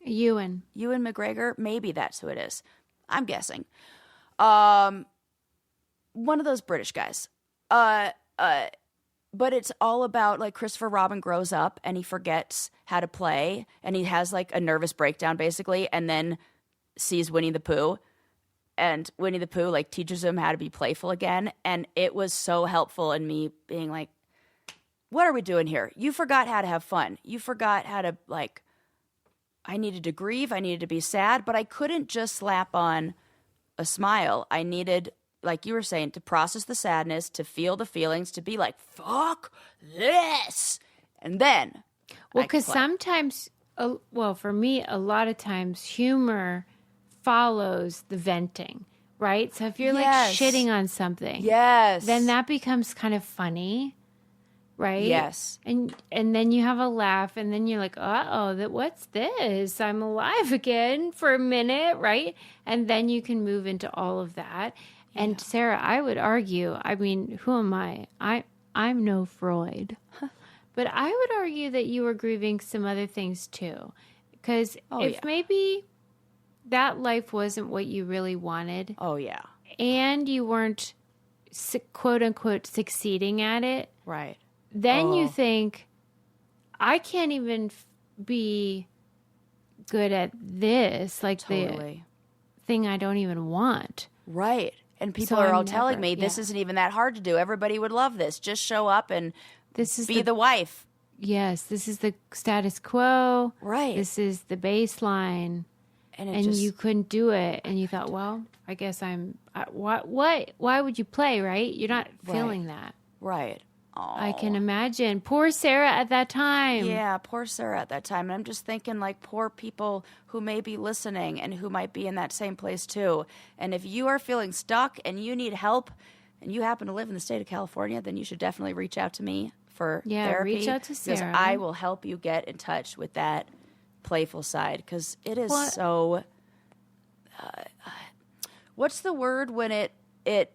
Ewan McGregor? Maybe that's who it is. I'm guessing. One of those British guys. But it's all about, like, Christopher Robin grows up and he forgets how to play and he has, like, a nervous breakdown basically, and then sees Winnie the Pooh. And Winnie the Pooh, like, teaches him how to be playful again. And it was so helpful in me being like, what are we doing here? You forgot how to have fun. You forgot how to, like, I needed to grieve. I needed to be sad. But I couldn't just slap on a smile. I needed, like you were saying, to process the sadness, to feel the feelings, to be like, fuck this. And then. Well, because sometimes, for me, a lot of times humor follows the venting, right? So if you're like shitting on something, then that becomes kind of funny. right? Yes. And then you have a laugh, and then you're like, what's this? I'm alive again for a minute, right? And then you can move into all of that. Yeah. And Sarah, I would argue, I mean, who am I? I'm no Freud. But I would argue that you were grieving some other things too. Because maybe that life wasn't what you really wanted. Oh, yeah. And you weren't, quote unquote, succeeding at it. Right. Then you think, I can't even be good at this, like the thing I don't even want. Right. And people are all telling me this isn't even that hard to do. Everybody would love this. Just show up and be the wife. Yes, this is the status quo. Right. This is the baseline. And you couldn't do it. And you thought, well, I guess why would you play, right? You're not feeling that. Right. Oh. I can imagine. Poor Sarah at that time. Yeah, poor Sarah at that time. And I'm just thinking, like, poor people who may be listening and who might be in that same place too. And if you are feeling stuck and you need help and you happen to live in the state of California, then you should definitely reach out to me for therapy. Reach out to Sarah. Because I will help you get in touch with that playful side. Because it is so... what's the word when it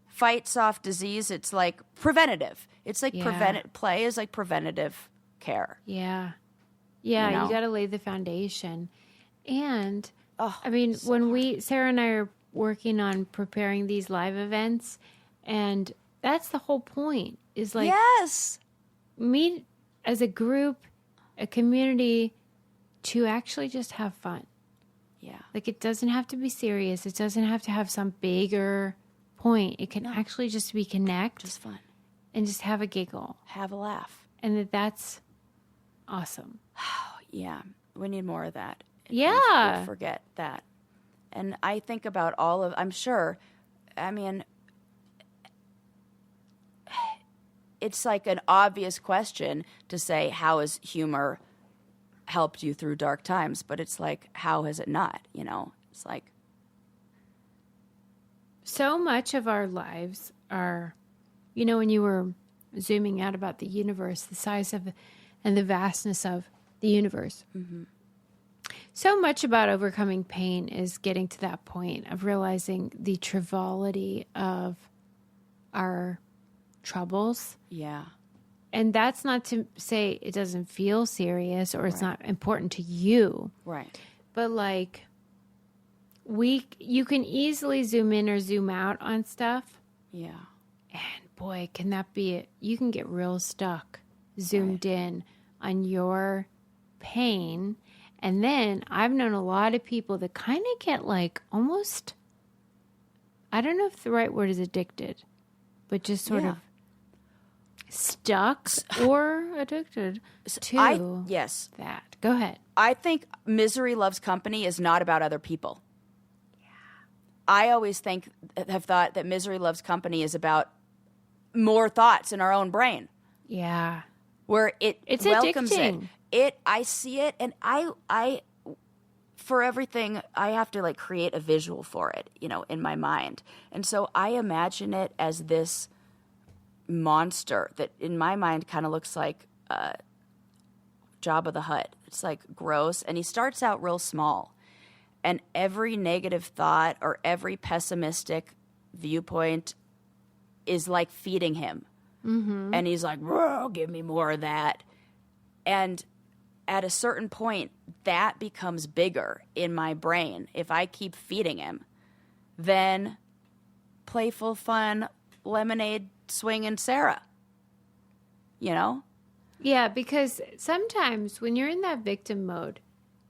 fights off disease? It's like preventative. It's like play is like preventative care. Yeah. Yeah, you got to lay the foundation. And I mean, when Sarah and I are working on preparing these live events, and that's the whole point, is like meet as a group, a community, to actually just have fun. Yeah. Like, it doesn't have to be serious. It doesn't have to have some bigger point. It can actually just be connect. Just fun. And just have a giggle. Have a laugh. And that's awesome. Yeah. We need more of that. Yeah. We forget that. And I think about I'm sure, I mean, it's like an obvious question to say, how has humor helped you through dark times? But it's like, how has it not? You know, it's like. So much of our lives are, when you were zooming out about the universe, the size of and the vastness of the universe. Mm-hmm. So much about overcoming pain is getting to that point of realizing the triviality of our troubles. Yeah. And that's not to say it doesn't feel serious or it's not important to you. Right. But like, you can easily zoom in or zoom out on stuff. Yeah. And boy, can that be it. You can get real stuck, zoomed in on your pain. And then I've known a lot of people that kind of get like almost, I don't know if the right word is addicted, but just sort of stuck or addicted to that. Go ahead. I think Misery Loves Company is not about other people. Yeah. I always have thought that Misery Loves Company is about more thoughts in our own brain. Yeah. Where it's welcomes addicting. I see it, and I for everything, I have to like create a visual for it, in my mind. And so I imagine it as this monster that in my mind kind of looks like Jabba the Hutt. It's like gross, and he starts out real small, and every negative thought or every pessimistic viewpoint is like feeding him. Mm-hmm. And he's like, give me more of that. And at a certain point, that becomes bigger in my brain. If I keep feeding him, then playful, fun, lemonade swinging Sarah. Yeah, because sometimes when you're in that victim mode,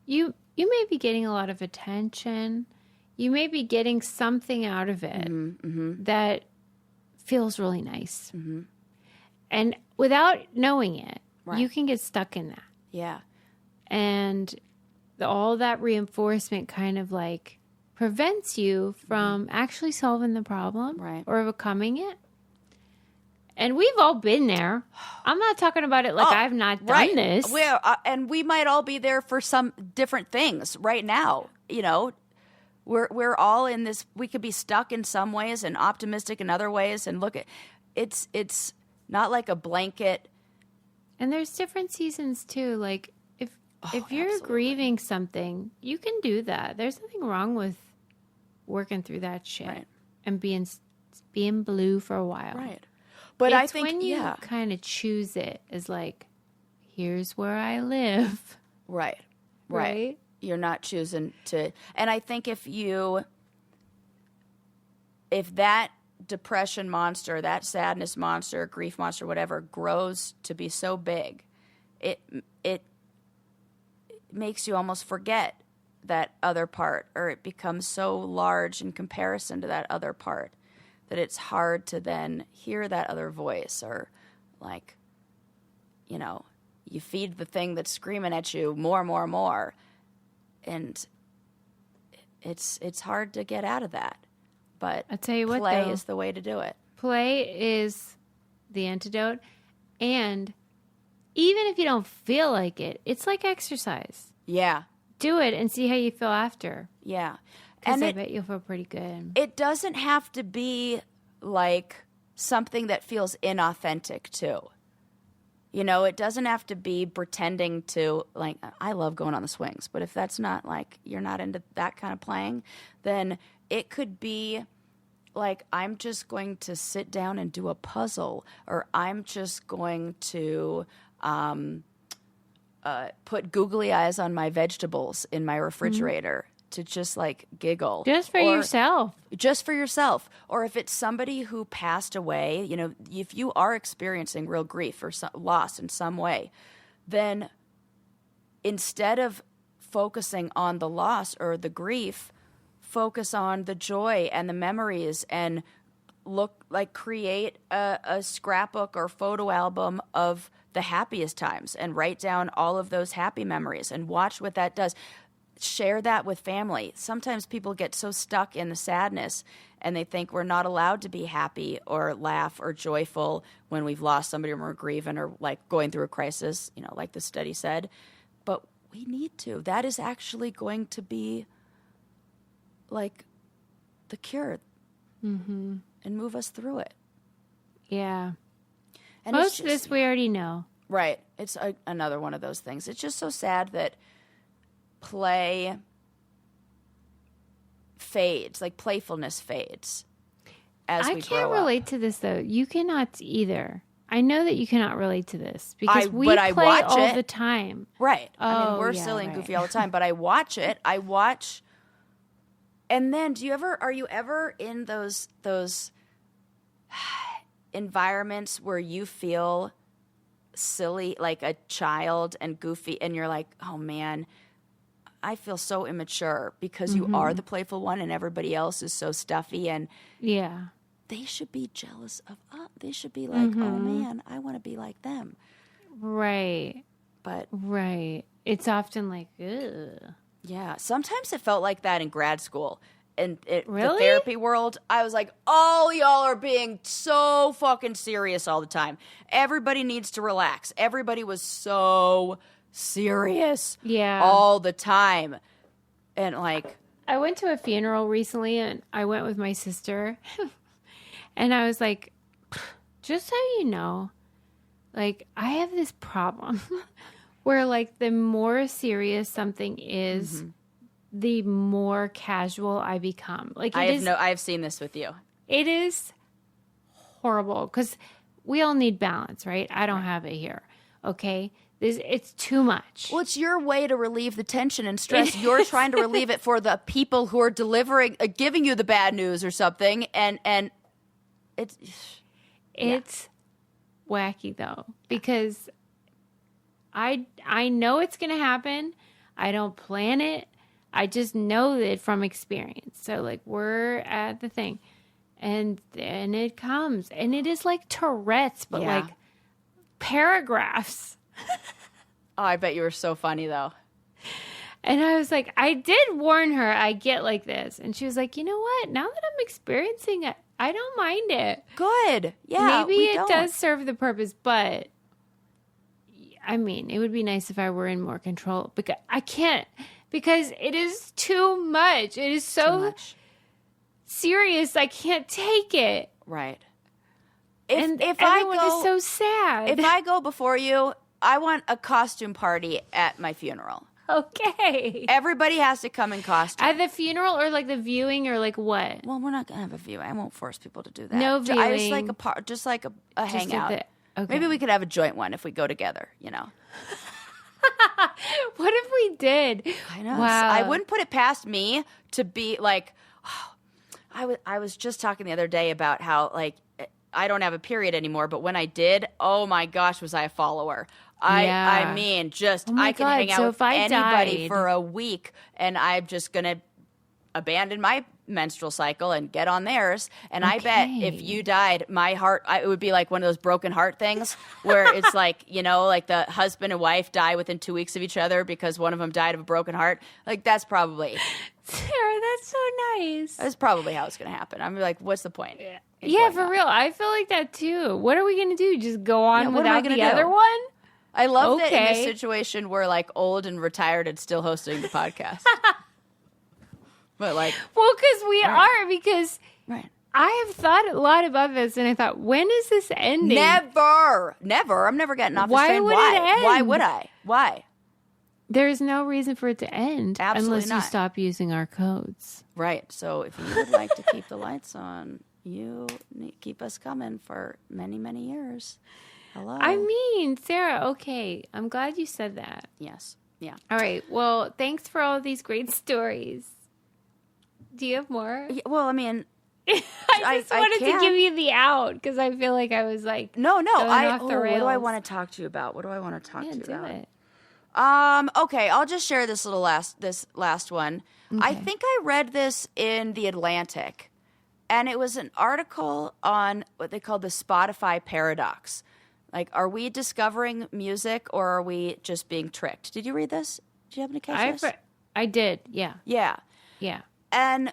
you may be getting a lot of attention. You may be getting something out of it that feels really nice. Mm-hmm. And without knowing it, you can get stuck in that. Yeah. And all that reinforcement kind of like prevents you from actually solving the problem or overcoming it. And we've all been there. I'm not talking about it like I've not done this. And we might all be there for some different things right now. We're all in this. We could be stuck in some ways and optimistic in other ways. And look at it's not like a blanket And there's different seasons too. Like if you're absolutely. grieving something, you can do that. There's nothing wrong with working through that shit and being blue for a while. Right. But it's I think when you kind of choose it as like, here's where I live. Right. Right. You're not choosing to. And I think if that depression monster, that sadness monster, grief monster, whatever, grows to be so big, it makes you almost forget that other part, or it becomes so large in comparison to that other part that it's hard to then hear that other voice, or like, you know, you feed the thing that's screaming at you more, and it's hard to get out of that. But I'll tell you what, play though, is the way to do it. Play is the antidote, and even if you don't feel like it's like exercise. Yeah. Do it and see how you feel after. Yeah. Because I bet you'll feel pretty good. It doesn't have to be like something that feels inauthentic too. You know, it doesn't have to be pretending to, like, I love going on the swings, but if that's not like, you're not into that kind of playing, then it could be like, I'm just going to sit down and do a puzzle, or I'm just going to put googly eyes on my vegetables in my refrigerator to just like giggle. Just for yourself. Just for yourself. Or if it's somebody who passed away, you know, if you are experiencing real grief or loss in some way, then instead of focusing on the loss or the grief, focus on the joy and the memories, and create a scrapbook or photo album of the happiest times, and write down all of those happy memories and watch what that does. Share that with family. Sometimes people get so stuck in the sadness and they think we're not allowed to be happy or laugh or joyful when we've lost somebody or we're grieving or like going through a crisis, you know, like the study said. But we need to. That is actually going to be like the cure and move us through it. Yeah. And most of this we already know. Right. It's another one of those things. It's just so sad that play fades, like playfulness fades. I can't relate to this though. You cannot either. I know that you cannot relate to this because we play all the time. Right. Oh, I mean, we're silly and goofy all the time, but I watch it. And then are you ever in those environments where you feel silly, like a child and goofy, and you're like, oh man, I feel so immature because you are the playful one and everybody else is so stuffy, and they should be jealous of us. They should be like, oh man, I want to be like them. Right. But it's often like, ugh. Yeah. Sometimes it felt like that in grad school. And the Really? therapy world, I was like, all y'all are being so fucking serious all the time. Everybody needs to relax. Everybody was so serious all the time. And like, I went to a funeral recently and I went with my sister and I was like, just so you know, like I have this problem where like the more serious something is, the more casual I become. Like I've seen this with you. It is horrible because we all need balance, right? I don't have it here. Okay. It's too much. Well, it's your way to relieve the tension and stress. You're trying to relieve it for the people who are giving you the bad news or something. And it's wacky though, because I know it's going to happen. I don't plan it. I just know it from experience. So like we're at the thing and then it comes and it is like Tourette's, but like paragraphs. Oh, I bet you were so funny though. And I was like, I did warn her I get like this. And she was like, you know what? Now that I'm experiencing it, I don't mind it. Good. Yeah. Maybe it does serve the purpose, but I mean, it would be nice if I were in more control because I can't. Because it is too much. It is so serious. I can't take it. Right. If everyone is so sad. If I go before you I want a costume party at my funeral. Okay. Everybody has to come in costume. At the funeral or like the viewing or like what? Well, we're not going to have a viewing. I won't force people to do that. No viewing. Just like a hangout. Okay. Maybe we could have a joint one if we go together, you know. What if we did? I know. Wow. I wouldn't put it past me to be like, I was just talking the other day about how like I don't have a period anymore, but when I did, oh my gosh, was I a follower. I mean, just I can hang out with anybody for a week, and I'm just going to abandon my menstrual cycle and get on theirs. And I bet if you died, my heart, it would be like one of those broken heart things where it's like, you know, like the husband and wife die within 2 weeks of each other because one of them died of a broken heart. Like that's probably... Sarah, that's so nice. That's probably how it's going to happen. I'm like, what's the point? Yeah, for real. I feel like that too. What are we going to do? Just go on without the other one? I love that in this situation we're like old and retired and still hosting the podcast. But like, well, because I have thought a lot about this, and I thought, when is this ending? Never. I'm never getting off this train. Why would it end? Why would I? Why? There's no reason for it to end unless you not. stop using our codes. Right. So if you would like to keep the lights on, you keep us coming for many, many years. Hello. I mean, Sarah, okay. I'm glad you said that. Yes. Yeah. All right. Well, thanks for all of these great stories. Do you have more? Yeah, well, I mean, I just wanted to give you the out because I feel like I was like, no. Off the rails. What do I want to talk to you about? It. Okay, I'll just share this last one. Okay. I think I read this in The Atlantic, and it was an article on what they call the Spotify paradox. Like, are we discovering music or are we just being tricked? Did you read this? Did you happen to catch this? I did, yeah. Yeah. Yeah. And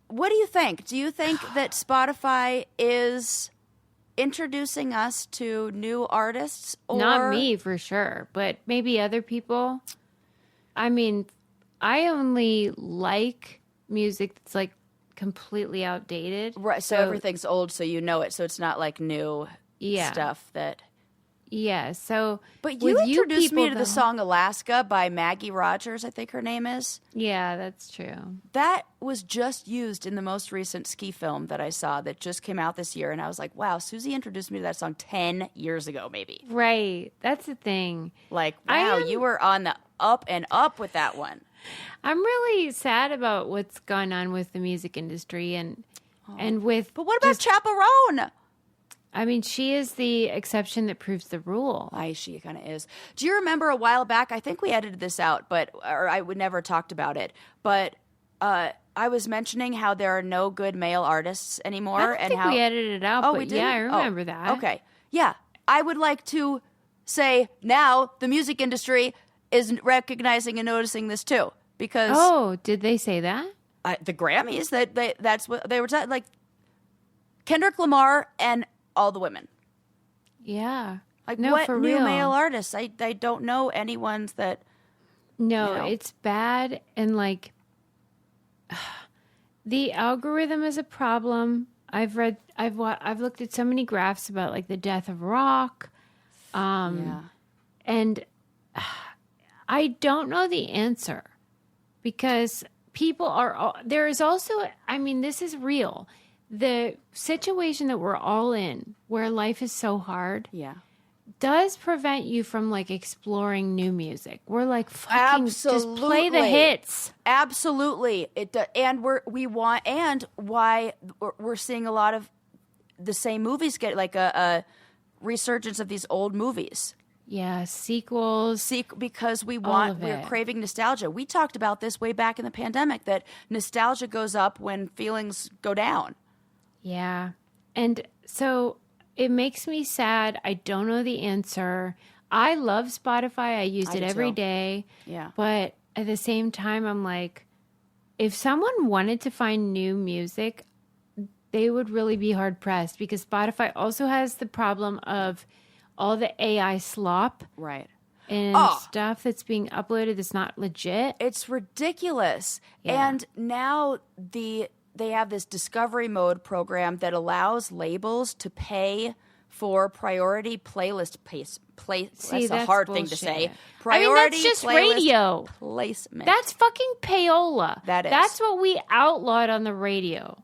what do you think? Do you think that Spotify is introducing us to new artists? Or... Not me, for sure, but maybe other people. I mean, I only like music that's like completely outdated. Right, so everything's old, so you know it. So it's not like new stuff that... Yeah, so... But you introduced me to the song Alaska by Maggie Rogers, I think her name is. Yeah, that's true. That was just used in the most recent ski film that I saw that just came out this year. And I was like, wow, Susie introduced me to that song 10 years ago, maybe. Right. That's the thing. Like, wow, you were on the up and up with that one. I'm really sad about what's gone on with the music industry and with... But what about Chaperone? I mean, she is the exception that proves the rule. She kind of is. Do you remember a while back? I think we edited this out, or I would never talked about it. But I was mentioning how there are no good male artists anymore. I don't think we edited it out. But we did. Yeah, I remember that. Okay, yeah. I would like to say now the music industry is recognizing and noticing this too, because did they say that? The Grammys that's what they were like. Kendrick Lamar and all the women. Yeah. Like, no, what for new real. male artists? I don't know any ones that... No, it's bad. And, like, the algorithm is a problem. I've looked at so many graphs about, like, the death of rock. And I don't know the answer. Because people are... There is also... I mean, this is real. The situation that we're all in, where life is so hard, does prevent you from like exploring new music. We're like, fucking just play the hits. Absolutely, it does. And why we're seeing a lot of the same movies get like a resurgence of these old movies. Yeah, sequels. Because we're craving nostalgia. We talked about this way back in the pandemic, that nostalgia goes up when feelings go down. Yeah. And so it makes me sad. I don't know the answer. I love Spotify. I use it every day. Yeah. But at the same time, I'm like, if someone wanted to find new music, they would really be hard pressed, because Spotify also has the problem of all the AI slop. Right. And stuff that's being uploaded that's not legit. It's ridiculous. Yeah. And now they have this discovery mode program that allows labels to pay for priority playlist See, that's a hard bullshit. thing to say. That's just radio placement. That's fucking payola. That is. That's what we outlawed on the radio.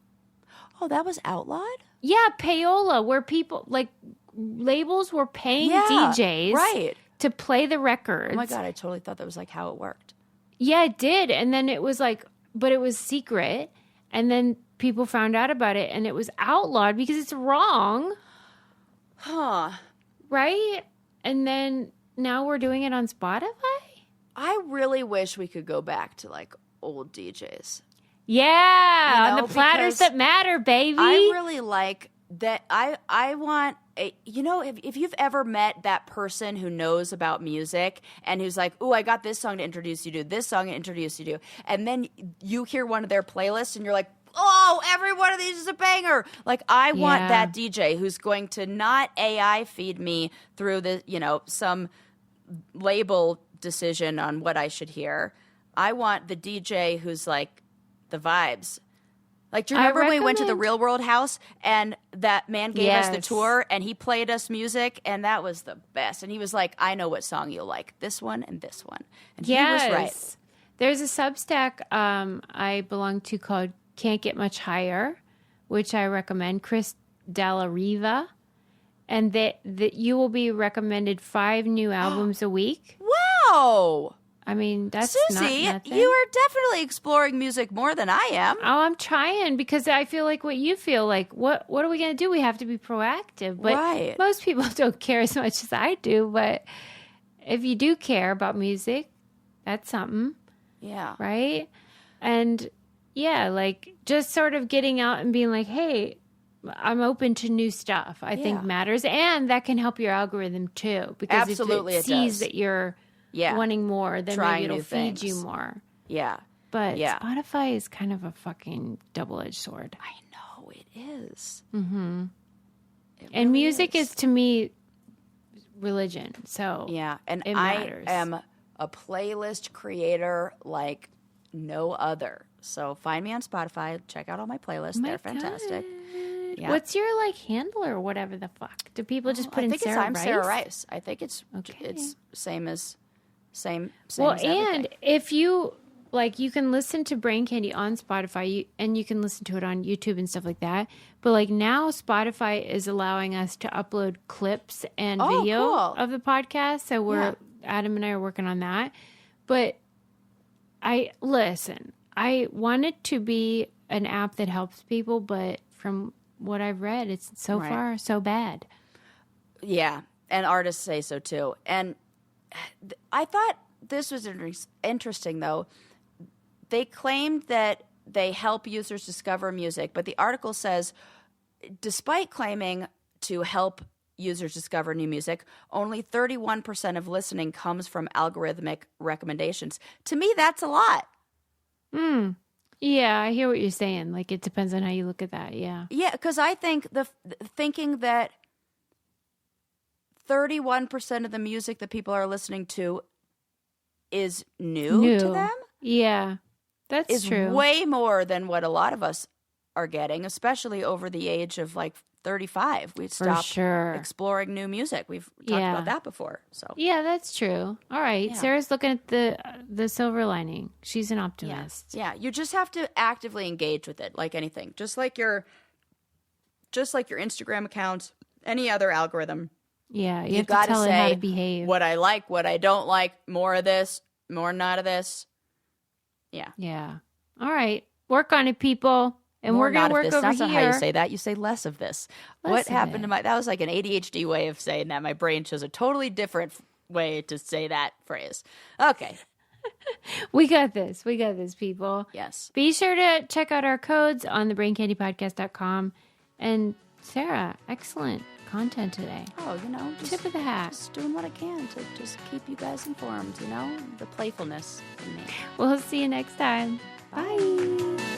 Oh, that was outlawed? Yeah, payola, where people, like, labels were paying DJs to play the records. Oh my God, I totally thought that was like how it worked. Yeah, it did. And then it was like, but it was secret. And then people found out about it and it was outlawed because it's wrong. Huh. Right? And then now we're doing it on Spotify? I really wish we could go back to like old DJs. Yeah, on the platters that matter, baby. I really like that. I want a, if you've ever met that person who knows about music and who's like, "Ooh, I got this song to introduce you to, this song to introduce you to," and then you hear one of their playlists and you're like, "Oh, every one of these is a banger." Like, I want that DJ who's going to not AI feed me through the, some label decision on what I should hear. I want the DJ who's like the vibes. Like, do you remember when we went to the Real World House and that man gave us the tour and he played us music and that was the best. And he was like, "I know what song you'll like. This one and this one." And he was right. There's a Substack I belong to called Can't Get Much Higher, which I recommend. Chris Dalla Riva. And that you will be recommended 5 new albums a week. Wow. I mean, that's Susie, not nothing. You are definitely exploring music more than I am. Oh, I'm trying because I feel like what you feel like. What are we going to do? We have to be proactive. But most people don't care as much as I do. But if you do care about music, that's something. Yeah. Right? And yeah, like just sort of getting out and being like, hey, I'm open to new stuff, I think matters. And that can help your algorithm too. Because if it sees that you're wanting more, then maybe it'll feed you more. Yeah. But Spotify is kind of a fucking double-edged sword. I know, it is. Mm-hmm. And music is, to me, religion. So yeah, and it matters. I am a playlist creator like no other. So find me on Spotify. Check out all my playlists. They're fantastic. Yeah. What's your handle or whatever the fuck? Do people just put in Sarah Rice? I'm Sarah Rice. I think it's same as same. Well, as and if you you can listen to Brain Candy on Spotify, and you can listen to it on YouTube and stuff like that. But now Spotify is allowing us to upload clips and video of the podcast. So Adam and I are working on that. But I want it to be an app that helps people, but from what I've read, it's so far so bad. Yeah, and artists say so too. And I thought this was interesting, though. They claimed that they help users discover music, but the article says, despite claiming to help users discover new music, only 31% of listening comes from algorithmic recommendations. To me, that's a lot. Yeah, I hear what you're saying. It depends on how you look at that. Yeah. Yeah, because I think thinking that 31% of the music that people are listening to is new to them. Yeah, that's true. Is way more than what a lot of us are getting, especially over the age of 35. We've stopped exploring new music. We've talked about that before. So yeah, that's true. All right, Sarah's looking at the silver lining. She's an optimist. Yeah, you just have to actively engage with it, like anything. Just like your Instagram accounts, any other algorithm. Yeah, you have to tell it how to behave. What I like, what I don't like, more of this, more not of this. Yeah. Yeah. All right, work on it, people. And we're going to work over here. That's not how you say that. You say less of this. What happened to that was like an ADHD way of saying that. My brain chose a totally different way to say that phrase. Okay. We got this. We got this, people. Yes. Be sure to check out our codes on thebraincandypodcast.com. And Sarah, excellent content today. Oh, just tip of the hat. Just doing what I can to just keep you guys informed, the playfulness in me. We'll see you next time. Bye.